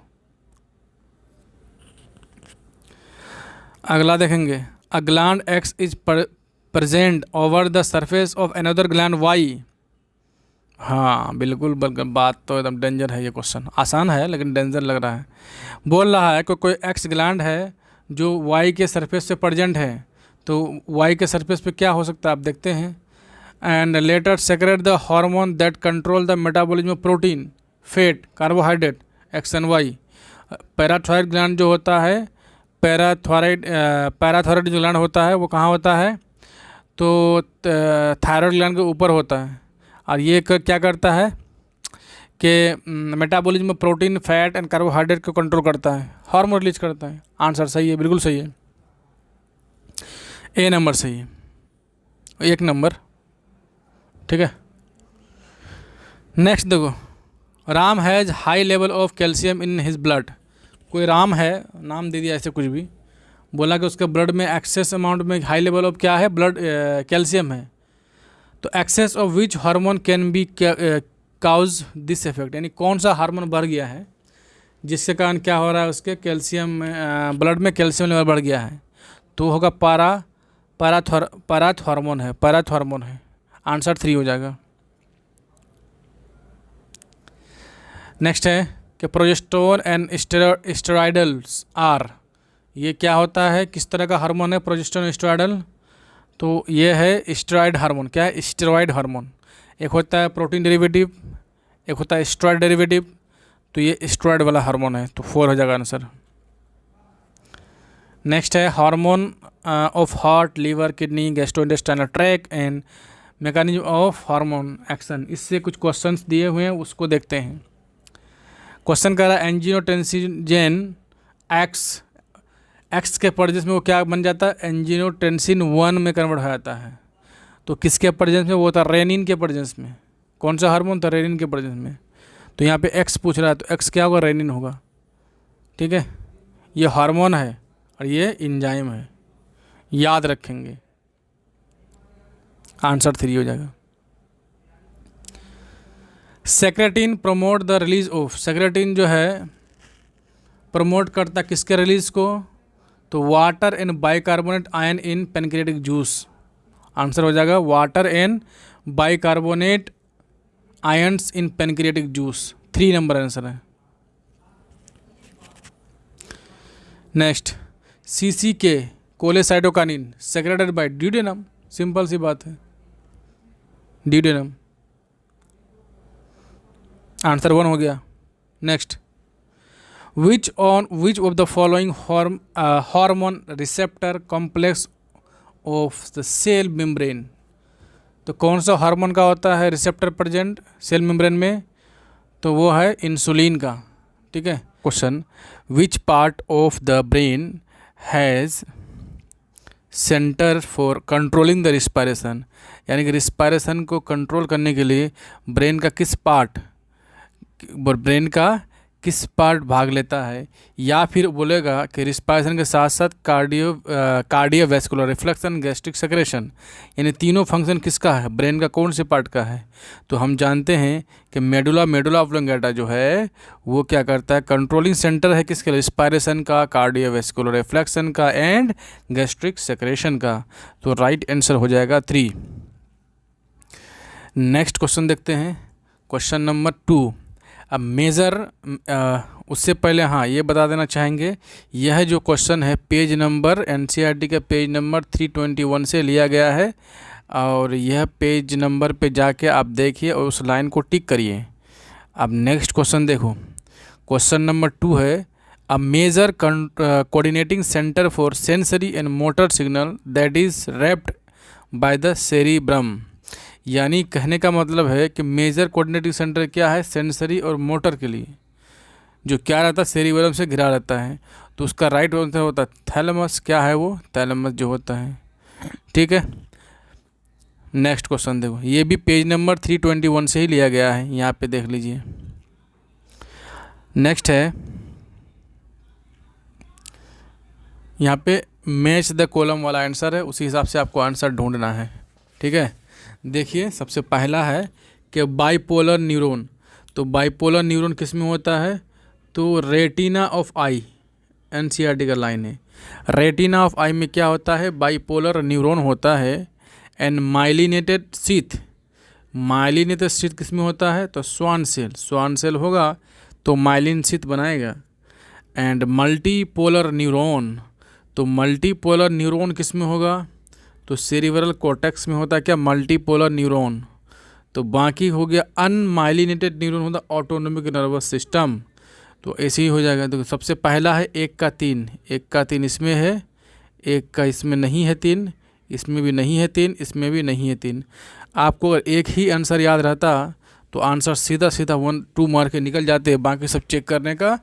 अगला देखेंगे, a gland X is present over the surface of another gland Y. हाँ बिल्कुल, बात तो एकदम डेंजर है। ये क्वेश्चन आसान है लेकिन डेंजर लग रहा है। बोल रहा है कि कोई एक्स ग्लैंड है जो वाई के सरफेस से प्रेजेंट है। तो वाई के सरफेस पे क्या हो सकता है आप देखते हैं। And later secrete the hormone that control the metabolism of protein, fat, carbohydrate, X and Y. Parathyroid gland जो होता है, पैराथायरॉइड जो ग्लैंड होता है वो कहाँ होता है, तो थायराइड ग्लैंड के ऊपर होता है। और ये क्या करता है कि मेटाबॉलिज्म में प्रोटीन, फैट एंड कार्बोहाइड्रेट को कंट्रोल करता है, हार्मोन रिलीज करता है। आंसर सही है, बिल्कुल सही है। ए नंबर सही है, 1 नंबर। ठीक है, नेक्स्ट देखो, Ram has high level of calcium in his blood. कोई राम है, नाम दे दिया ऐसे कुछ भी, बोला कि उसके ब्लड में एक्सेस अमाउंट में हाई लेवल ऑफ क्या है, ब्लड कैल्शियम है। तो excess of which hormone can be cause this effect, यानी कौन सा हार्मोन बढ़ गया है जिसके कारण क्या हो रहा है, उसके कैल्शियम ब्लड में कैल्शियम लेवल बढ़ गया है। तो होगा पैराथ हार्मोन है। आंसर 3 हो जाएगा। नेक्स्ट है कि प्रोजेस्टेरोन एंड स्टेरॉइडल्स आर। ये क्या होता है, किस तरह का हार्मोन है प्रोजेस्टेरोन स्टेरॉइडल, तो ये है स्टेरॉइड हार्मोन। क्या है, स्टेरॉइड हार्मोन। एक होता है प्रोटीन डेरिवेटिव, एक होता है स्टेरॉइड डेरिवेटिव। तो ये स्टेरॉइड वाला हार्मोन है, तो 4 हो जाएगा आंसर। नेक्स्ट है hormone of heart, liver, kidney, gastrointestinal tract and mechanism of hormone action. इससे कुछ क्वेश्चंस दिए हुए हैं, उसको देखते हैं। क्वेश्चन कह रहा है एंजियोटेंसिन एक्स के प्रेजेंस में वो क्या बन जाता है, एंजियोटेंसिन 1 में कन्वर्ट हो जाता है। तो किसके प्रेजेंस में, वो होता है रेनिन के प्रेजेंस में। कौन सा हार्मोन था, रेनिन के प्रेजेंस में। तो यहाँ पे एक्स पूछ रहा है, तो एक्स क्या होगा, रेनिन होगा। ठीक है, ये हार्मोन है और ये एंजाइम है, याद रखेंगे। आंसर 3 हो जाएगा। Secretin promote the release of. Secretin जो है प्रमोट करता किसके रिलीज को, तो water and bicarbonate ion in pancreatic juice. Answer हो जाएगा water and bicarbonate ions in pancreatic juice. 3 number answer है। Next, CCK cholecystokinin secreted by duodenum. Simple सी बात है, ड्यूडेनम। आंसर 1 हो गया। Next, which of the following hormone receptor complex of the cell membrane. तो कौन सा हार्मोन का होता है रिसेप्टर प्रेजेंट सेल मेम्ब्रेन में, तो वो है इंसुलिन का। ठीक है, question, which part of the brain has centre for controlling the respiration, यानी कि रिस्पायरेशन को कंट्रोल करने के लिए ब्रेन का किस पार्ट, ब्रेन का किस पार्ट भाग लेता है, या फिर बोलेगा कि रिस्पायरेशन के साथ साथ कार्डियोवैस्कुलर, रिफ्लेक्शन, गैस्ट्रिक सेक्रेशन, यानी तीनों फंक्शन किसका है, ब्रेन का कौन से पार्ट का है। तो हम जानते हैं कि मेडुला ऑब्लोंगेटा जो है वो क्या करता है, कंट्रोलिंग सेंटर है किसके, रिस्पायरेशन का, कार्डियोवैस्कुलर, रिफ्लेक्शन का एंड गैस्ट्रिक सेक्रेशन का। तो राइट आंसर हो जाएगा 3। नेक्स्ट क्वेश्चन देखते हैं, क्वेश्चन नंबर 2। अब मेज़र, उससे पहले हाँ ये बता देना चाहेंगे, यह जो क्वेश्चन है पेज नंबर एनसीईआरटी के पेज नंबर 321 से लिया गया है, और यह पेज नंबर पे जाके आप देखिए और उस लाइन को टिक करिए। अब नेक्स्ट क्वेश्चन देखो, क्वेश्चन नंबर 2 है, a major coordinating centre for sensory and motor signal that is wrapped by the cerebrum. यानी कहने का मतलब है कि मेजर कोऑर्डिनेटिंग सेंटर क्या है, सेंसरी और मोटर के लिए, जो क्या रहता है, सेरिब्रम से घिरा रहता है। तो उसका राइट आंसर होता है थैलेमस। क्या है वो, थैलेमस जो होता है। ठीक है, नेक्स्ट क्वेश्चन देखो, ये भी पेज नंबर 321 से ही लिया गया है, यहाँ पे देख लीजिए। नेक्स्ट है, यहाँ पे मैच द कॉलम वाला आंसर है, उसी हिसाब से आपको आंसर ढूंढना है। ठीक है, देखिए सबसे पहला है कि बाइपोलर न्यूरॉन। तो बाइपोलर न्यूरॉन किस में होता है, तो रेटिना ऑफ आई, एनसीईआरटी का लाइन है। रेटिना ऑफ आई में क्या होता है, बाइपोलर न्यूरॉन होता है। And myelinated sheath, myelinated sheath किस में होता है, तो स्वान सेल होगा तो माइलिन शीथ बनाएगा। एंड मल्टीपोलर न्यूरॉन, तो मल्टीपोलर न्यूरॉन किस में होगा, तो सेरिब्रल कॉर्टेक्स में होता है क्या, मल्टीपोलर न्यूरॉन। तो बाकी हो गया अनमाइलिनेटेड न्यूरॉन होता ऑटोनोमिक नर्वस सिस्टम। तो ऐसे ही हो जाएगा। तो सबसे पहला है 1 का 3, 1 का 3 इसमें है, 1 का इसमें नहीं है 3, इसमें भी नहीं है 3, इसमें भी नहीं है 3। आपको अगर एक ही आंसर याद रहता तो आंसर सीधा 1-2 मार्क के निकल जाते हैं, बाकी सब चेक करने का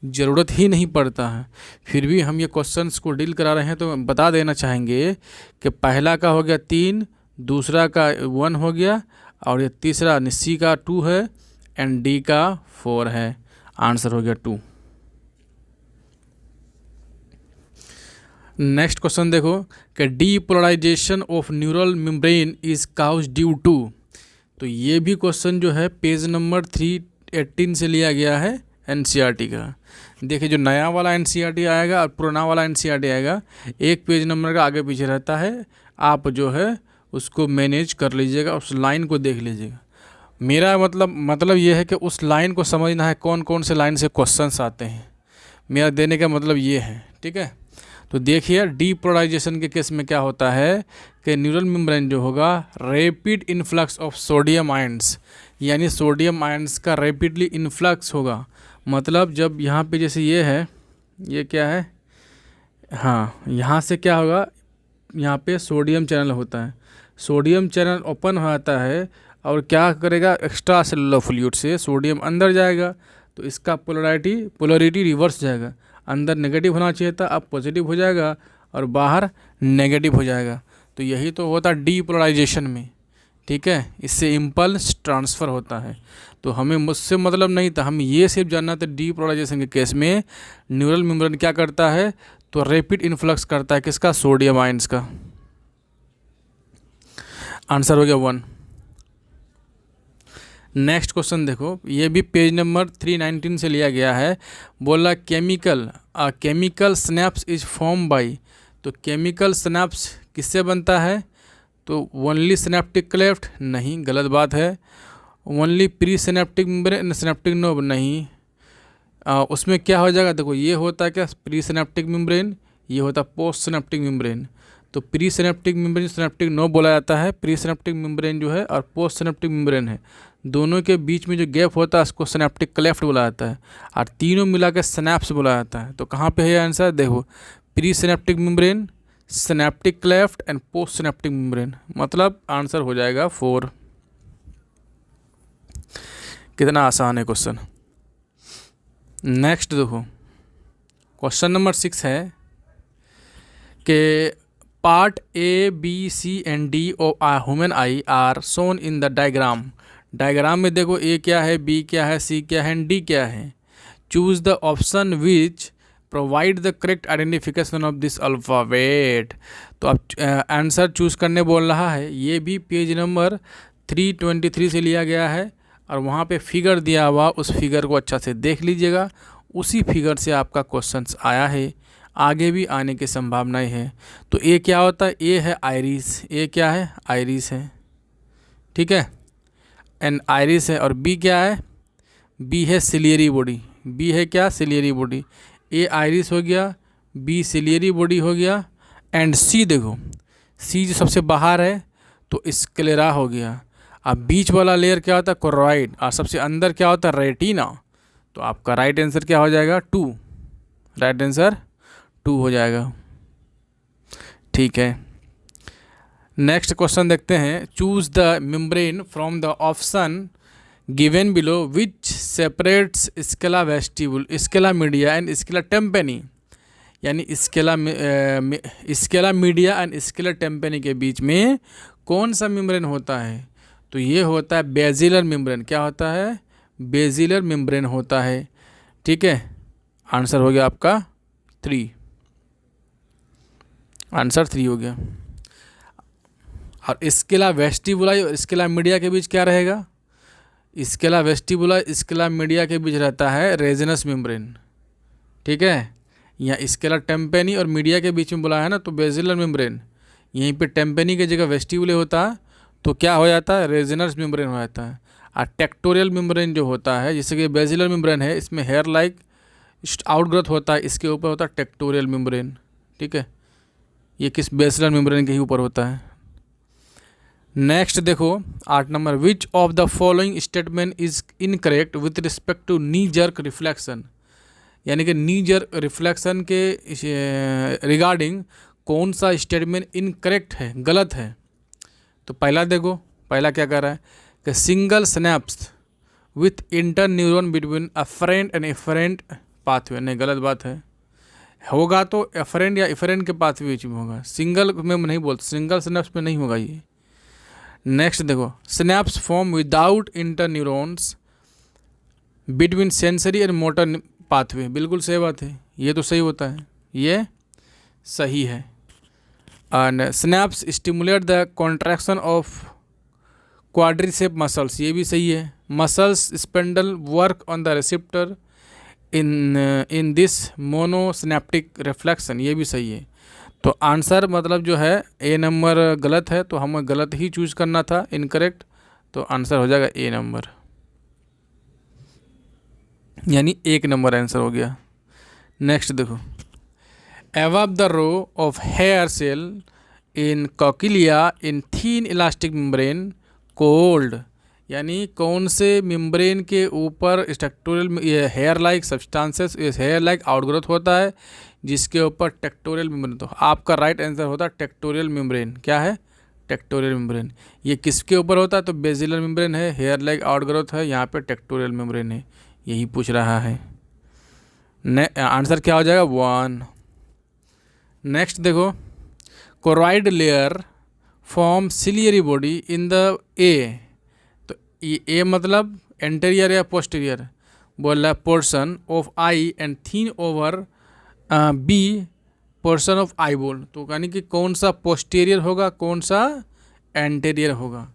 ज़रूरत ही नहीं पड़ता है। फिर भी हम ये क्वेश्चंस को डील करा रहे हैं तो बता देना चाहेंगे कि पहला का हो गया 3, दूसरा का 1 हो गया, और ये तीसरा सी का 2 है एंड डी का 4 है। आंसर हो गया 2। नेक्स्ट क्वेश्चन देखो कि depolarisation of neural membrane is cause due to. तो ये भी क्वेश्चन जो है पेज नंबर 318 से लिया गया है एनसीईआरटी का। देखिए जो नया वाला एनसीईआरटी आएगा और पुराना वाला एनसीईआरटी आएगा, एक पेज नंबर का आगे पीछे रहता है। आप जो है उसको मैनेज कर लीजिएगा, उस लाइन को देख लीजिएगा। मेरा मतलब ये है कि उस लाइन को समझना है कौन कौन से लाइन से क्वेश्चंस आते हैं। मेरा देने का मतलब ये है। ठीक है, तो देखिए डीपोलराइजेशन के केस में क्या होता है कि न्यूरल मेम्ब्रेन जो होगा, rapid influx of sodium ions, यानी सोडियम आयंस का रैपिडली इन्फ्लक्स होगा। मतलब जब यहाँ पे जैसे ये है, ये क्या है, हाँ यहाँ से क्या होगा, यहाँ पे सोडियम चैनल होता है, सोडियम चैनल ओपन हो जाता है और क्या करेगा, एक्स्ट्रा सेलुलर फ्लूइड से सोडियम अंदर जाएगा, तो इसका पोलरिटी रिवर्स जाएगा। अंदर नेगेटिव होना चाहिए था, अब पॉजिटिव हो जाएगा और बाहर नेगेटिव हो जाएगा। तो यही तो होता है डीपोलराइजेशन में। ठीक है, इससे इम्पल्स ट्रांसफ़र होता है। तो हमें मुझसे मतलब नहीं था, हम ये सिर्फ जानना था डीपोलराइजेशन के केस में न्यूरल मेम्ब्रेन क्या करता है, तो रैपिड इन्फ्लक्स करता है किसका, सोडियम आयंस का। आंसर हो गया 1। नेक्स्ट क्वेश्चन देखो, ये भी पेज नंबर 319 से लिया गया है। बोला chemical snaps is form by. तो केमिकल स्नैप्स किससे बनता है, तो ओनली सिनेप्टिक क्लेफ्ट, नहीं गलत बात है। Only pre synaptic membrane, synaptic knob, नहीं। उसमें क्या हो जाएगा, देखो ये होता है क्या, प्री सिनेप्टिक मेम्ब्रेन, ये होता है पोस्ट सिनेप्टिक मेम्ब्रेन। तो pre synaptic membrane synaptic knob बोला जाता है। प्री सिनेप्टिक मेम्ब्रेन जो है और पोस्ट सिनेप्टिक मेम्ब्रेन है, दोनों के बीच में जो गैप होता है उसको सिनेप्टिक क्लेफ्ट बोला जाता है, और तीनों मिला के स्नैप्स बोला जाता है। तो कहाँ पे है आंसर, देखो pre synaptic membrane, synaptic cleft and post synaptic membrane, मतलब आंसर हो जाएगा 4। कितना आसान है क्वेश्चन। नेक्स्ट देखो, क्वेश्चन नंबर 6 है कि part A, B, C and D of a human eye are shown in the diagram। Diagram में देखो A क्या है, B क्या है, C क्या है, D क्या है। Choose the option which provide the correct identification of this alphabet. तो आप आंसर चूज करने बोल रहा है। ये भी पेज नंबर 323 से लिया गया है और वहाँ पे फिगर दिया हुआ, उस फिगर को अच्छा से देख लीजिएगा। उसी फिगर से आपका क्वेश्चंस आया है, आगे भी आने की संभावनाएं है। तो ए क्या होता है? ए है आइरिस। ए क्या है? आइरिस है, ठीक है, एन आइरिस है। और बी क्या है? बी है सिलियरी बॉडी। बी है क्या? Ciliary body. ए आइरिस हो गया, बी सिलियरी बॉडी हो गया, एंड सी देखो, सी जो सबसे बाहर है तो स्क्लेरा हो गया। अब बीच वाला लेयर क्या होता है? कोरोइड। और सबसे अंदर क्या होता है? रेटिना। तो आपका राइट आंसर क्या हो जाएगा? 2। राइट आंसर 2 हो जाएगा, ठीक है। नेक्स्ट क्वेश्चन देखते हैं। Choose the membrane from the option given below which separates scala vestibuli, scala media and scala tympani. यानी scala media and scala tympani के बीच में कौन सा मेम्ब्रेन होता है? तो ये होता है बेजिलर मेम्ब्रेन। क्या होता है? बेजिलर मेम्ब्रेन होता है, ठीक है। आंसर हो गया आपका 3। आंसर 3 हो गया। और स्केला वेस्टिबुलाई और स्केला मीडिया के बीच क्या रहेगा? स्केला वेस्टिबुला स्केला मीडिया के बीच रहता है रेजिनस मेम्ब्रेन, ठीक है। यहाँ स्केला टेम्पेनी और मीडिया के बीच में बोला है ना, तो बेजिलर मेम्ब्रेन। यहीं पे टेम्पेनी की जगह वेस्टिबुले होता है तो क्या हो जाता है? रेजिनस मेम्ब्रेन हो जाता है। और टेक्टोरियल मेम्ब्रेन जो होता है, जैसे कि बेजिलर मेम्ब्रेन है, इसमें हेयर लाइक आउटग्रोथ होता है, इसके ऊपर होता है टेक्टोरियल मेम्ब्रेन, ठीक है। ये किस बेजिलर मेम्ब्रेन के ही ऊपर होता है। नेक्स्ट देखो 8 number. Which of the following statement is incorrect with respect to knee jerk reflection. यानी कि नी जर्क रिफ्लेक्शन के रिगार्डिंग कौन सा स्टेटमेंट इनकरेक्ट है, गलत है? तो पहला देखो, पहला क्या कर रहा है कि single synapse with inter neuron between afferent and efferent pathway. नहीं, गलत बात है। होगा तो एफरेंट या एफरेंट के पाथवे बीच में होगा, सिंगल में नहीं बोलते, सिंगल स्नैप्स में नहीं होगा ये। नेक्स्ट देखो, snaps form without inter neurons between sensory and motor pathway. बिल्कुल सही बात है, ये तो सही होता है, ये सही है। And snaps stimulate the contraction of quadricep muscles, ये भी सही है। Muscles spindle work on the receptor in this monosynaptic reflection, ये भी सही है। तो आंसर मतलब जो है ए नंबर गलत है, तो हमें गलत ही चूज करना था, इनकरेक्ट। तो आंसर हो जाएगा ए नंबर, यानी 1 नंबर आंसर हो गया। नेक्स्ट देखो, above the row of hair cell in cochlea in thin elastic membrane called, यानी कौन से मेम्ब्रेन के ऊपर structural hair like substances, hair like outgrowth होता है जिसके ऊपर टेक्टोरियल मेम्ब्रेन। तो आपका राइट आंसर होता है टेक्टोरियल मेम्ब्रेन। क्या है? Tectorial membrane. ये किसके ऊपर होता है? तो बेजिलर मेम्ब्रेन है, हेयर लाइक आउटग्रोथ है, यहाँ पे टेक्टोरियल मेम्ब्रेन है, यही पूछ रहा है। आंसर क्या हो जाएगा? 1। नेक्स्ट देखो, choroid layer form ciliary body in the A. तो ए मतलब एंटेरियर या पोस्टीरियर, बोल रहा है portion of eye and thin over B portion of eye बोल। तो यानी कि कौन सा पोस्टीरियर होगा, कौन सा एंटेरियर होगा?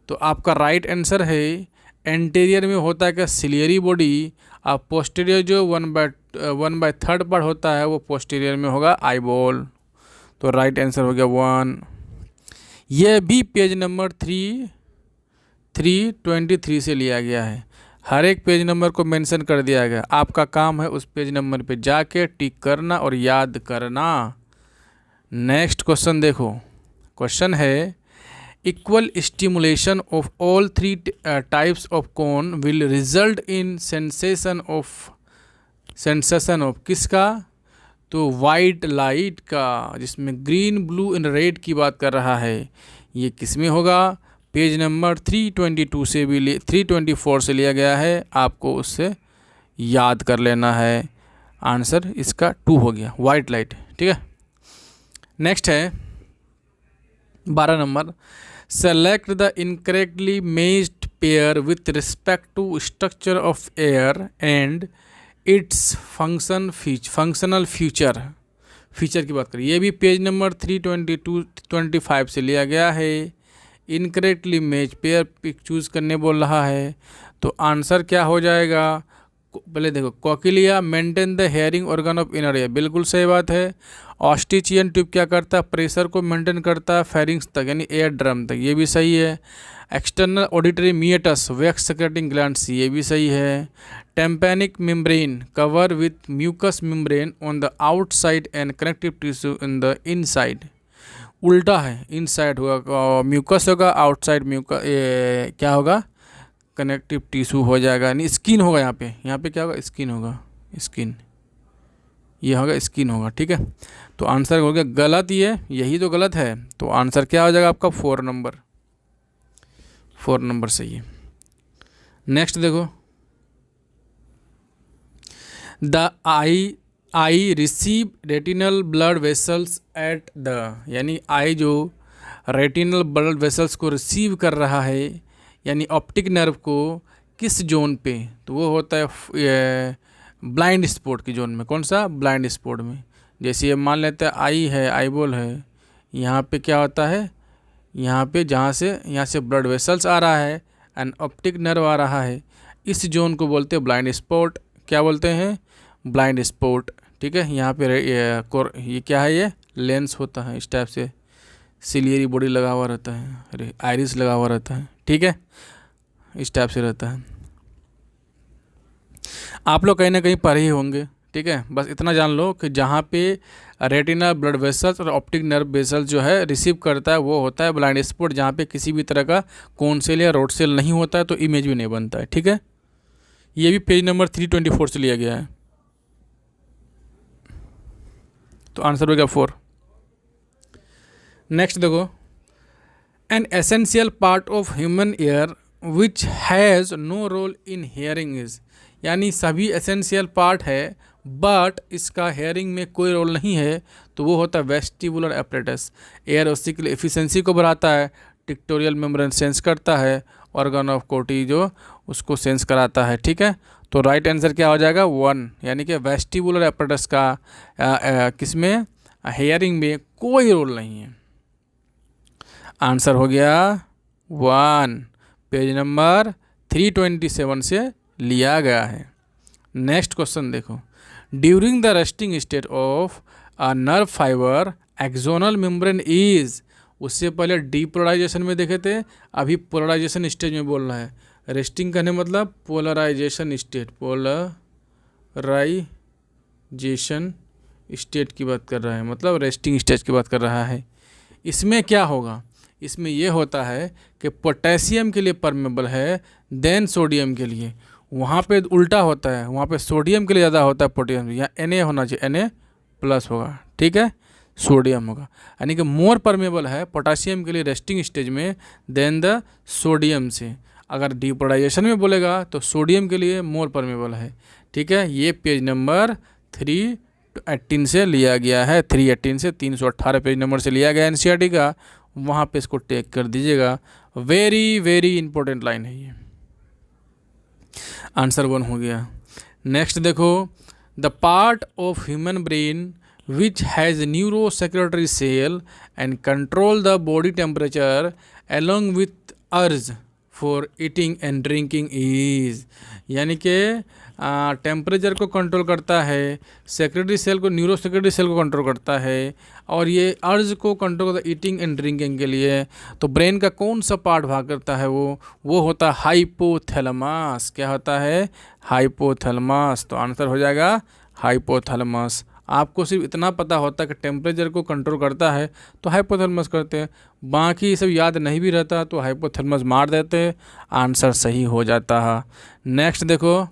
तो आपका राइट आंसर है एंटेरियर में होता है क्या? Ciliary body. और पोस्टीरियर जो 1/3 पार्ट होता है वो पोस्टीरियर में होगा आई बॉल। तो राइट आंसर हो गया 1। यह भी पेज नंबर 323 से लिया गया है। हर एक पेज नंबर को मेंशन कर दिया गया, आपका काम है उस पेज नंबर पे जाके टिक करना और याद करना। नेक्स्ट क्वेश्चन देखो, क्वेश्चन है equal stimulation of all 3 types of cone will result in sensation of किसका? तो वाइट लाइट का, जिसमें ग्रीन ब्लू एंड रेड की बात कर रहा है। ये किस में होगा? पेज नंबर 322 से भी 324 से लिया गया है, आपको उससे याद कर लेना है। आंसर इसका 2 हो गया, वाइट लाइट, ठीक है। नेक्स्ट है 12 number. Select the incorrectly matched pair with respect to structure of ear and its functional feature की बात करें, ये भी पेज नंबर 322-25 से लिया गया है। Incorrectly match pair pick choose करने बोल रहा है, तो आंसर क्या हो जाएगा? पहले देखो, cochlea maintain the hearing organ of inner ear, बिल्कुल सही बात है। ऑस्टिचियन ट्यूब क्या करता है? प्रेशर को मेंटेन करता है फेरिंग्स तक, यानी एयर ड्रम तक, ये भी सही है। External auditory meatus wax secreting glands, ये भी सही है। Tympanic membrane cover with mucous membrane on the outside and connective tissue in the inside, उल्टा है, इनसाइड होगा म्यूकस होगा, आउटसाइड क्या होगा? कनेक्टिव टिश्यू हो जाएगा, यानी स्किन होगा। यहाँ पे क्या होगा? स्किन होगा, स्किन, ये होगा स्किन होगा, ठीक है। तो आंसर हो गया गलत, ये यही तो गलत है। तो आंसर क्या हो जाएगा आपका? 4 नंबर सही है। नेक्स्ट देखो, the I receive retinal blood vessels at the, यानी आई जो रेटिनल ब्लड वेसल्स को रिसीव कर रहा है, यानी ऑप्टिक नर्व को किस जोन पे? तो वो होता है ब्लाइंड स्पॉट की जोन में। कौन सा? ब्लाइंड स्पॉट में। जैसे ये मान लेते हैं आई है, आईबॉल है, यहाँ पे क्या होता है? यहाँ पे यहाँ से ब्लड वेसल्स आ रहा है एंड ऑप्टिक नर्व आ रहा है, इस जोन को बोलते हैं ब्लाइंड स्पॉट। क्या बोलते हैं? ब्लाइंड स्पॉट, ठीक है। यहाँ पे ये क्या है? ये लेंस होता है, इस टाइप से सिलियरी बॉडी लगा हुआ रहता है, अरे आइरिस लगा हुआ रहता है, ठीक है, इस टाइप से रहता है। आप लोग कहीं ना कहीं पढ़े ही होंगे, ठीक है। बस इतना जान लो कि जहाँ पे रेटिना ब्लड वेसल्स और ऑप्टिक नर्व वेसल्स जो है रिसीव करता है, वो होता है ब्लाइंड स्पॉट, जहाँ पे किसी भी तरह का कोन सेल या रोड सेल नहीं होता है, तो इमेज भी नहीं बनता है, ठीक है। ये भी पेज नंबर 324 से लिया गया है। तो आंसर हो गया 4। नेक्स्ट देखो, an essential part of human ear which has no role in hearing is, यानी सभी एसेंशियल पार्ट है बट इसका हेयरिंग में कोई रोल नहीं है, तो वो होता है vestibular apparatus. Ear ossicle efficiency को बढ़ाता है, टिक्टोरियल मेम्ब्रेन सेंस करता है, ऑर्गन ऑफ कोटी जो उसको सेंस कराता है, ठीक है। तो राइट आंसर क्या हो जाएगा? 1, यानी कि वेस्टिबुलर एपरेटस का किसमें? हेयरिंग में कोई रोल नहीं है। आंसर हो गया 1, पेज नंबर 327 से लिया गया है। नेक्स्ट क्वेश्चन देखो, during the resting state of a nerve fibre axonal membrane is, उससे पहले डीपोलराइजेशन में देखे थे, अभी पोलराइजेशन स्टेज में बोल रहा है। रेस्टिंग करने मतलब पोलराइजेशन स्टेट, पोलराइजेशन स्टेट की बात कर रहा है, मतलब रेस्टिंग स्टेज की बात कर रहा है। इसमें क्या होगा? इसमें यह होता है कि पोटेशियम के लिए परमेबल है देन सोडियम के लिए, वहाँ पे उल्टा होता है, वहाँ पे सोडियम के लिए ज़्यादा होता है पोटेशियम, यहाँ Na होना चाहिए, Na+ होगा, ठीक है, सोडियम होगा, यानी कि मोर परमेबल है पोटेशियम के लिए रेस्टिंग स्टेज में देन द सोडियम से। अगर डीपोलराइजेशन में बोलेगा तो सोडियम के लिए मोर परमेबल है, ठीक है। ये पेज नंबर 318 से लिया गया है, 318 से 318 पेज नंबर से लिया गया NCERT का, वहाँ पे इसको टेक कर दीजिएगा। वेरी वेरी इंपॉर्टेंट लाइन है ये। आंसर 1 हो गया। नेक्स्ट देखो, the part of human brain which has neuro secretory cell and control the body temperature along with urge for eating and drinking is, यानी कि टेम्परेचर को कंट्रोल करता है, सेक्रेटरी सेल को, न्यूरो सेक्रेटरी सेल को control करता है, और ये अर्ज को कंट्रोल करता है ईटिंग एंड ड्रिंकिंग के लिए। तो ब्रेन का कौन सा पार्ट भाग करता है? वो होता है हाइपोथैलेमस। क्या होता है? हाइपोथैलेमस। तो आंसर हो जाएगा हाइपोथैलेमस। आपको सिर्फ इतना पता होता है कि टेम्परेचर को कंट्रोल करता है तो हाइपोथैलेमस करते हैं, बाकी सब याद नहीं भी रहता तो हाइपोथैलेमस मार देते, आंसर सही हो जाता है। नेक्स्ट देखो,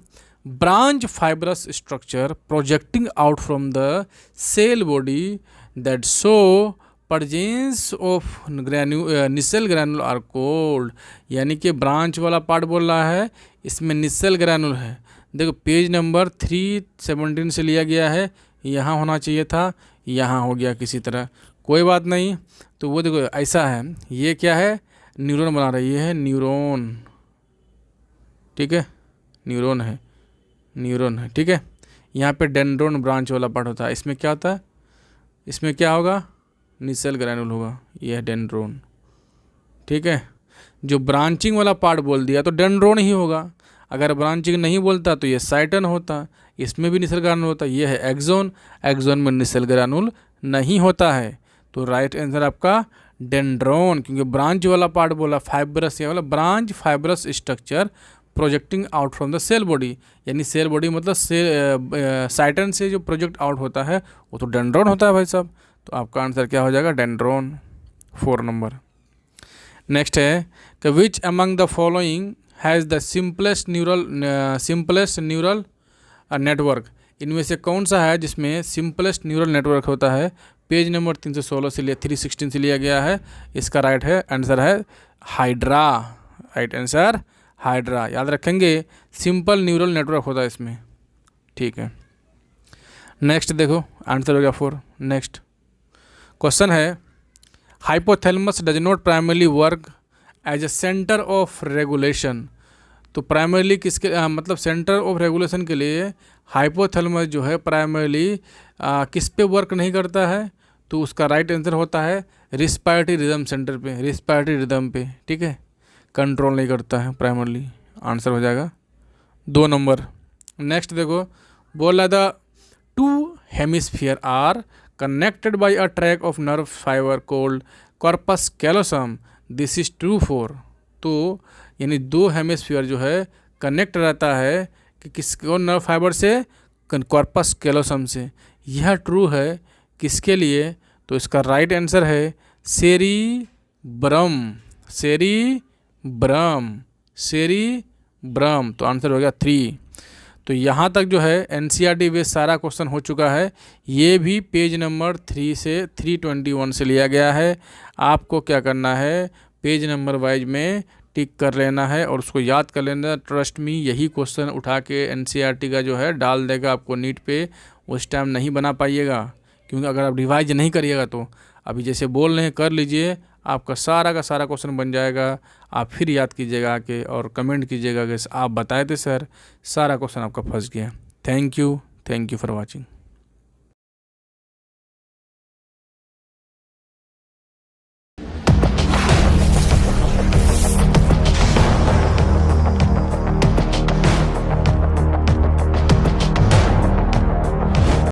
branch fibrous structure projecting out from the cell body that show presence of Nissl granule are called, यानी कि ब्रांच वाला पार्ट बोल रहा है, इसमें निसेल ग्रैनुल है। देखो पेज नंबर 317 से लिया गया है, यहाँ होना चाहिए था, यहाँ हो गया किसी तरह, कोई बात नहीं। तो वो देखो ऐसा है, ये क्या है? न्यूरॉन बना रही है, न्यूरॉन, ठीक है, न्यूरॉन है, ठीक है। यहाँ पे डेंड्रोन ब्रांच वाला पार्ट होता है। इसमें क्या होता है, इसमें क्या होगा, निसेल ग्रैनुल होगा, यह है डेंड्रोन। ठीक है, जो ब्रांचिंग वाला पार्ट बोल दिया तो डेंड्रोन ही होगा। अगर ब्रांचिंग नहीं बोलता तो ये साइटन होता, इसमें भी निसेल ग्रैनुल होता। ये है एक्सोन, एक्सोन में निसेल ग्रैनुल नहीं होता है। तो राइट आंसर आपका डेंड्रोन, क्योंकि ब्रांच वाला पार्ट बोला फाइब्रस, ये वाला branch fibrous structure projecting out from the cell body, यानी सेल बॉडी मतलब साइटन से जो प्रोजेक्ट आउट होता है वो तो डेंड्रोन होता है भाई साहब। तो आपका आंसर क्या हो जाएगा, डेंड्रोन, 4 नंबर। नेक्स्ट है कि which among the following has the simplest neural network, इनमें से कौन सा है जिसमें सिंपलेस्ट न्यूरल नेटवर्क होता है। पेज नंबर 316 से लिया 316 से लिया गया है। इसका राइट है आंसर है हाइड्रा, राइट आंसर हाइड्रा। याद रखेंगे सिंपल न्यूरल नेटवर्क होता है इसमें। ठीक है, नेक्स्ट देखो आंसर हो गया 4। नेक्स्ट क्वेश्चन है hypothalamus does not primarily work as a centre of regulation. तो प्राइमरली किसके मतलब सेंटर ऑफ रेगुलेशन के लिए हाइपोथैलेमस जो है प्राइमरली किस पे वर्क नहीं करता है, तो उसका राइट आंसर होता है रिस्पायरेटरी रिदम सेंटर पे, रिस्पायरेटरी रिदम पे। ठीक है, कंट्रोल नहीं करता है प्राइमरली, आंसर हो जाएगा 2 नंबर। नेक्स्ट देखो बोला the 2 hemisphere are connected by a track of nerve fibre called corpus callosum, this is true for. तो यानी 2 हेमिस्फीयर जो है कनेक्ट रहता है कि किसको, नर्व फाइबर से, कॉर्पस कैलोसम से। यह ट्रू है किसके लिए, तो इसका राइट आंसर है सेरिब्रम, सेरिब्रम। तो आंसर हो गया 3। तो यहाँ तक जो है एनसीईआरटी बेस्ड सारा क्वेश्चन हो चुका है। ये भी पेज नंबर 3 से 321 से लिया गया है। आपको क्या करना है, पेज नंबर वाइज में टिक कर लेना है और उसको याद कर लेना। ट्रस्ट मी, यही क्वेश्चन उठा के एनसीईआरटी का जो है डाल देगा आपको नीट पे, उस टाइम नहीं बना पाइएगा, क्योंकि अगर आप रिवाइज नहीं करिएगा तो अभी जैसे बोल रहे हैं कर लीजिए, आपका सारा का सारा क्वेश्चन बन जाएगा। आप फिर याद कीजिएगा आके और कमेंट कीजिएगा कि आप बताए थे सर, सारा क्वेश्चन आपका फंस गया। Thank you for watching.